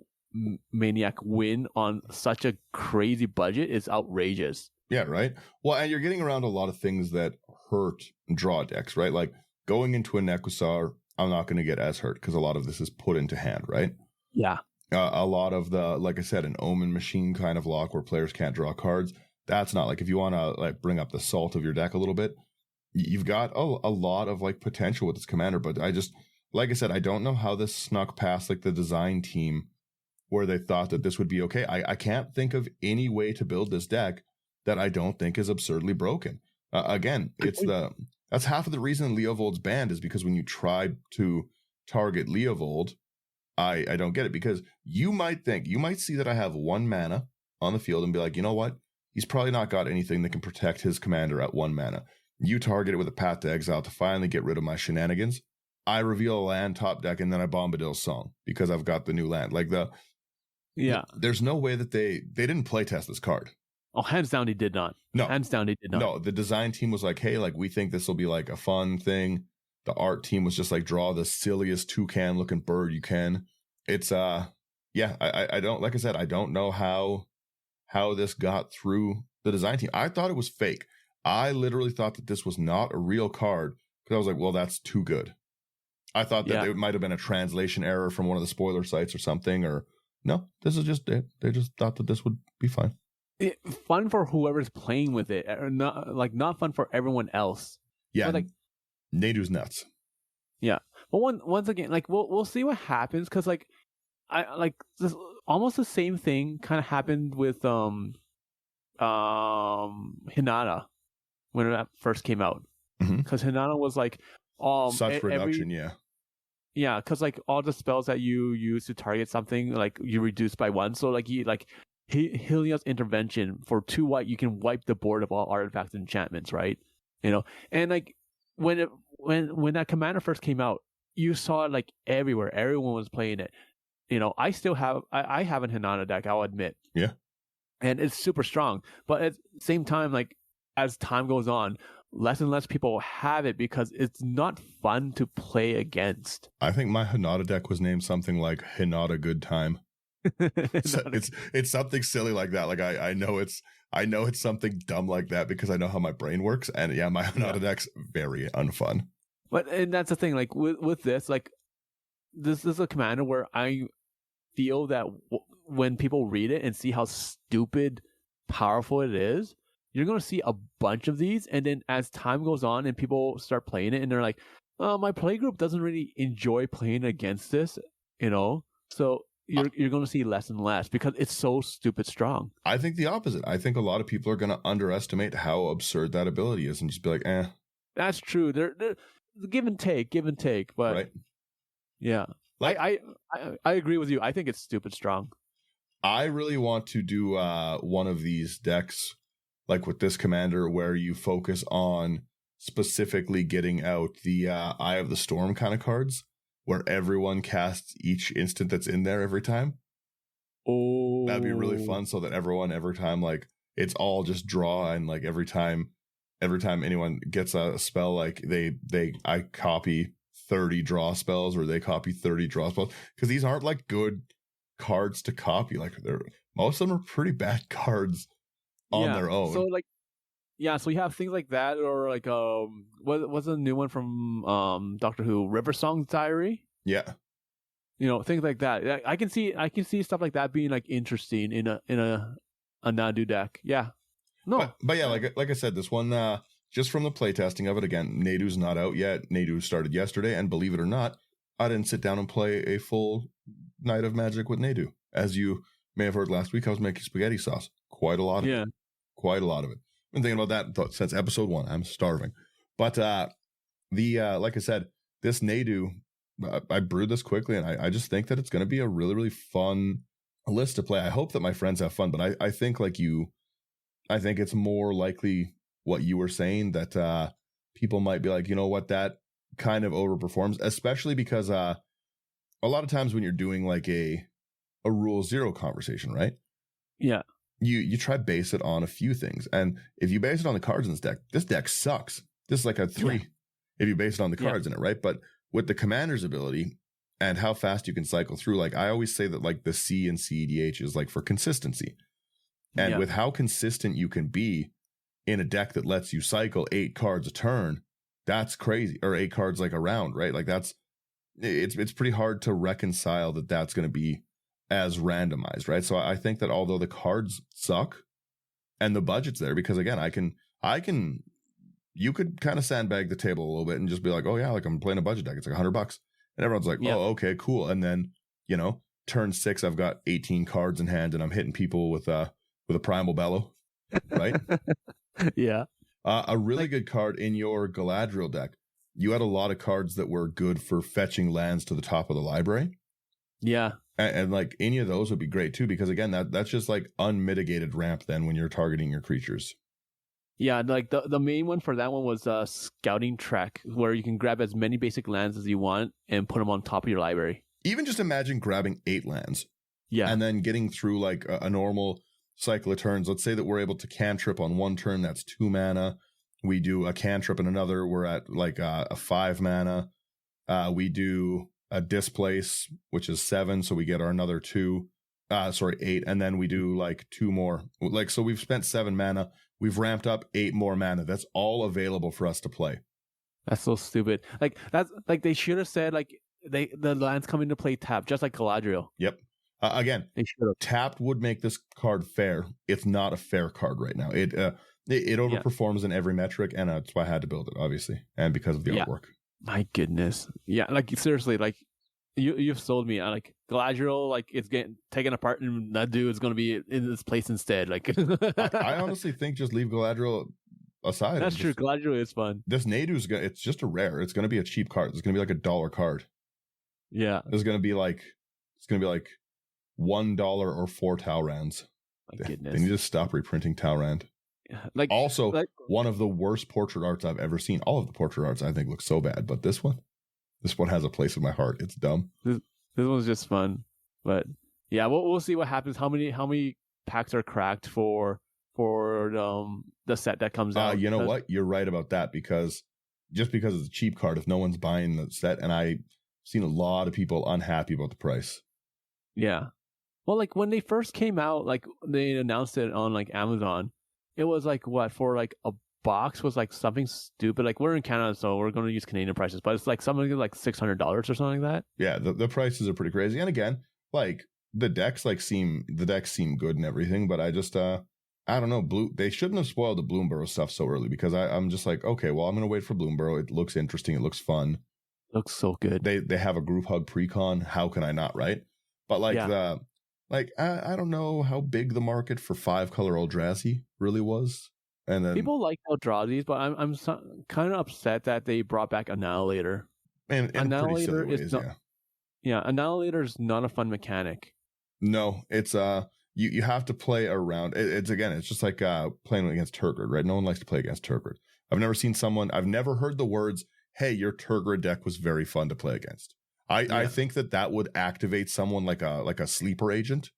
maniac win on such a crazy budget is outrageous. Yeah, right. Well, and you're getting around a lot of things that hurt draw decks, right? Like going into a Nekusar, I'm not going to get as hurt because a lot of this is put into hand, right? Yeah. A lot of the, like I said, an Omen Machine kind of lock where players can't draw cards. That's not like, if you want to like bring up the salt of your deck a little bit, you've got a lot of like potential with this commander. But like I said, I don't know how this snuck past like the design team where they thought that this would be okay. I can't think of any way to build this deck that I don't think is absurdly broken. Again, that's half of the reason Leovold's banned is because when you try to target Leovold, I don't get it, because you might see that I have 1 mana on the field and be like, you know what? He's probably not got anything that can protect his commander at 1 mana. You target it with a Path to Exile to finally get rid of my shenanigans. I reveal a land top deck and then I Bombadil's Song because I've got the new land. Like there's no way that they didn't play test this card. Oh, hands down, he did not. No. Hands down, he did not. No, the design team was like, hey, like, we think this will be like a fun thing. The art team was just like, draw the silliest toucan looking bird you can. It's, I don't, like I said, I don't know how this got through the design team. I thought it was fake. I literally thought that this was not a real card because I was like, well, that's too good. I thought that it might have been a translation error from one of the spoiler sites or something, or no, this is just it. They just thought that this would be fine. Fun for whoever's playing with it, or not fun for everyone else. Yeah, but like Nadu's nuts. Yeah, but once again, like we'll see what happens, because like I like this, almost the same thing kind of happened with Hinata when it first came out, because Hinata was like such reduction, yeah, because like all the spells that you use to target something, like you reduce by 1, so like Helios Intervention for 2 white, you can wipe the board of all artifacts and enchantments, right? And like when that commander first came out, you saw it like everywhere. Everyone was playing it. I still have I have an Hinata deck, I'll admit. Yeah. And it's super strong. But at the same time, like as time goes on, less and less people have it because it's not fun to play against. I think my Hinata deck was named something like Hinata Good Time. It's something silly like that. Like I know it's something dumb like that because I know how my brain works, and yeah, my Hinata deck's very unfun. And that's the thing. Like with this, like this is a commander where I feel that when people read it and see how stupid powerful it is, you're going to see a bunch of these, and then as time goes on and people start playing it and they're like, my playgroup doesn't really enjoy playing against this, so you're going to see less and less because it's so stupid strong. I think the opposite. I think a lot of people are going to underestimate how absurd that ability is and just be like, eh. That's true. They're give and take, but right. Yeah. Like, I agree with you. I think it's stupid strong. I really want to do one of these decks, like with this commander, where you focus on specifically getting out the Eye of the Storm kind of cards, where everyone casts each instant that's in there every time. Oh, that'd be really fun. So that every time, like, it's all just draw, and like every time anyone gets a spell, like I copy 30 draw spells, or they copy 30 draw spells, because these aren't like good cards to copy. Like, most of them are pretty bad cards on their own. So like, so you have things like that, or like what's a new one from Doctor Who, River Song's Diary? Yeah. Things like that. I can see stuff like that being like interesting in a Nadu deck. Yeah. No. But yeah, like I said, this one just from the playtesting of it, again, Nadu's not out yet. Nadu started yesterday, and believe it or not, I didn't sit down and play a full night of Magic with Nadu. As you may have heard last week, I was making spaghetti sauce. Quite a lot of it. Quite a lot of it. I've been thinking about that since episode 1. I'm starving. But like I said, this Nadu, I brewed this quickly, and I just think that it's going to be a really, really fun list to play. I hope that my friends have fun, but I think I think it's more likely what you were saying, that people might be like, you know what, that kind of overperforms, especially because a lot of times when you're doing like a rule 0 conversation, right? Yeah. You try base it on a few things. And if you base it on the cards in this deck sucks. This is like a 3 if you base it on the cards in it, right? But with the commander's ability and how fast you can cycle through, like I always say that like the C and CEDH is like for consistency. And with how consistent you can be in a deck that lets you cycle 8 cards a turn, that's crazy. Or 8 cards like a round, right? Like it's pretty hard to reconcile that that's going to be as randomized, right? So I think that although the cards suck and the budget's there, because again, you could kind of sandbag the table a little bit and just be like, oh yeah, like I'm playing a budget deck. It's like $100. And everyone's like, oh, okay, cool. And then, turn 6, I've got 18 cards in hand and I'm hitting people with a Primal Bellow, right? Yeah. A really good card in your Galadriel deck. You had a lot of cards that were good for fetching lands to the top of the library. Yeah. And like any of those would be great too, because again, that's just like unmitigated ramp then when you're targeting your creatures. Yeah, like the main one for that one was Scouting Trek, where you can grab as many basic lands as you want and put them on top of your library. Even just imagine grabbing 8 lands. Yeah. And then getting through like a normal cycle of turns. Let's say that we're able to cantrip on one turn, that's 2 mana. We do a cantrip in another, we're at like a 5 mana. We do a displace, which is 7, so we get our another 8, and then we do like 2 more. Like, so we've spent 7 mana, we've ramped up 8 more mana. That's all available for us to play. That's so stupid. Like, that's like they should have said like the lands come into play tap, just like Galadriel. Yep. Again, tapped would make this card fair. It's not a fair card right now. It overperforms in every metric, and that's why I had to build it, obviously, and because of the artwork. My goodness. Yeah, like seriously, like you've sold me. Like Galadriel, like it's getting taken apart, and Nadu is going to be in this place instead. Like I honestly think just leave Galadriel aside. That's true. Galadriel is fun. This Nadu's it's just a rare. It's going to be a cheap card. It's going to be like $1 card. Yeah, it's going to be like $1 or 4 Talrands. My goodness. They need to stop reprinting Talrand. Like, also, one of the worst portrait arts I've ever seen. All of the portrait arts I think look so bad, but this one has a place in my heart. It's dumb. This one's just fun, but yeah, we'll see what happens. How many packs are cracked for the set that comes out? You know what? You're right about that, because it's a cheap card, if no one's buying the set, and I've seen a lot of people unhappy about the price. Yeah. Well, like when they first came out, like they announced it on like Amazon, it was like what, for like a box was like something stupid. Like we're in Canada, so we're going to use Canadian prices, but it's like something like $600 or something like that. Yeah, the prices are pretty crazy. And again, like the decks seem good and everything, but I just I don't know. They shouldn't have spoiled the Bloomburrow stuff so early because I'm just like, okay, well, I'm going to wait for Bloomburrow. It looks interesting. It looks fun. Looks so good. They have a group hug pre-con. How can I not, right? But like I don't know how big the market for 5-color Eldrazi really was. And then people like Eldrazi's, but I'm kind of upset that they brought back Annihilator. And Annihilator is not. Yeah, Annihilator is not a fun mechanic. No, it's you have to play around. It's just like playing against Turgid, right? No one likes to play against Turgid. I've never heard the words, "Hey, your Turgid deck was very fun to play against." I think that would activate someone like a sleeper agent.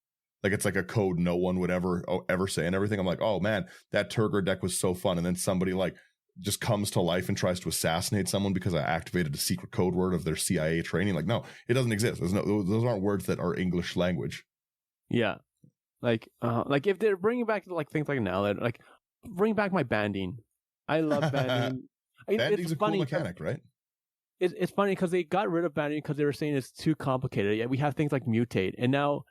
Like it's like a code no one would ever say and everything. I'm like, oh man, that Turgid deck was so fun. And then somebody like just comes to life and tries to assassinate someone because I activated a secret code word of their CIA training. Like, no, it doesn't exist. Those aren't words that are English language. Yeah. Like if they're bringing back like things like now, like bring back my banding. I love banding. Banding's a cool mechanic, right? It's funny because they got rid of banding because they were saying it's too complicated. Yeah, we have things like mutate, and now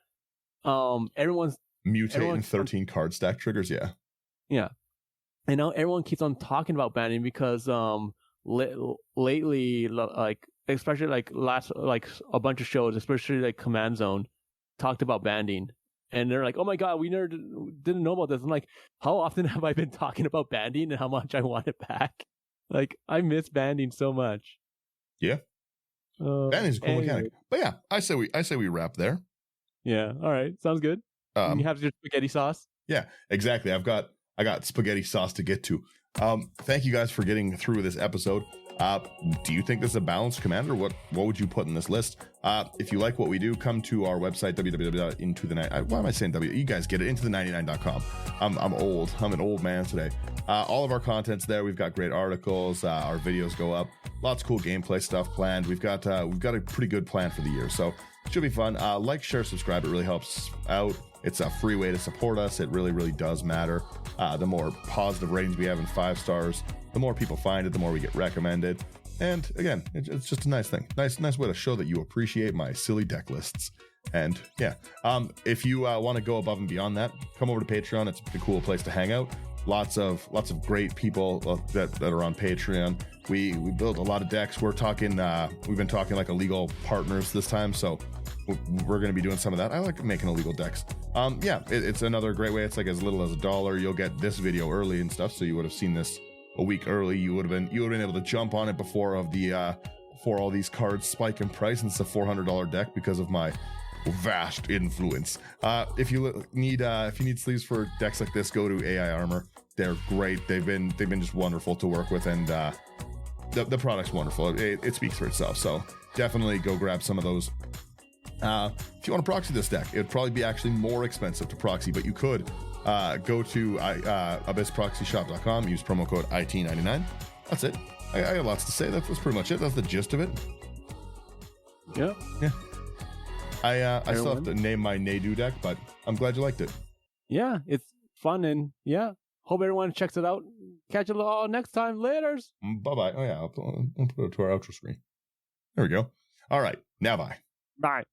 everyone's mutate and 13 card stack triggers. Yeah, and now everyone keeps on talking about banding because lately, like especially like a bunch of shows, especially like Command Zone, talked about banding. And they're like, oh my God, we never didn't know about this. I'm like, how often have I been talking about banding and how much I want it back? Like, I miss banding so much. Yeah. Banding's a cool mechanic. But yeah, I say we wrap there. Yeah. All right. Sounds good. You have your spaghetti sauce? Yeah, exactly. I got spaghetti sauce to get to. Thank you guys for getting through this episode. Do you think this is a balanced commander? What would you put in this list? If you like what we do, come to our website, www.intotheNinety. Why am I saying W? You guys get it, intotheninety.com. I'm old. I'm an old man today. All of our content's there. We've got great articles. Our videos go up. Lots of cool gameplay stuff planned. We've got a pretty good plan for the year, so it should be fun. Like, share, subscribe. It really helps out. It's a free way to support us. It really, really does matter. The more positive ratings we have in 5 stars, the more people find it, the more we get recommended. And again, it's just a nice thing. Nice way to show that you appreciate my silly deck lists. And yeah, if you want to go above and beyond that, come over to Patreon. It's a cool place to hang out. Lots of great people that are on Patreon. We build a lot of decks. We've been talking like illegal partners this time, so we're going to be doing some of that. I like making illegal decks. It's another great way. It's like as little as $1. You'll get this video early and stuff, so you would have seen this a week early. You would have been able to jump on it before all these cards spike in price, and it's a $400 deck because of my vast influence. If you need sleeves for decks like this, go to AI Armor. They're great. They've been just wonderful to work with, and the product's wonderful. It speaks for itself. So definitely go grab some of those. If you want to proxy this deck, it'd probably be actually more expensive to proxy, but you could go to abyssproxyshop.com, use promo code IT99. That's it. I got lots to say. That's pretty much it. That's the gist of it. Yeah. I still have to name my Nadu deck, but I'm glad you liked it. Yeah, it's fun, and yeah, hope everyone checks it out. Catch you all next time. Laters. Bye-bye. Oh yeah, I'll put it to our outro screen. There we go. All right, now bye. Bye.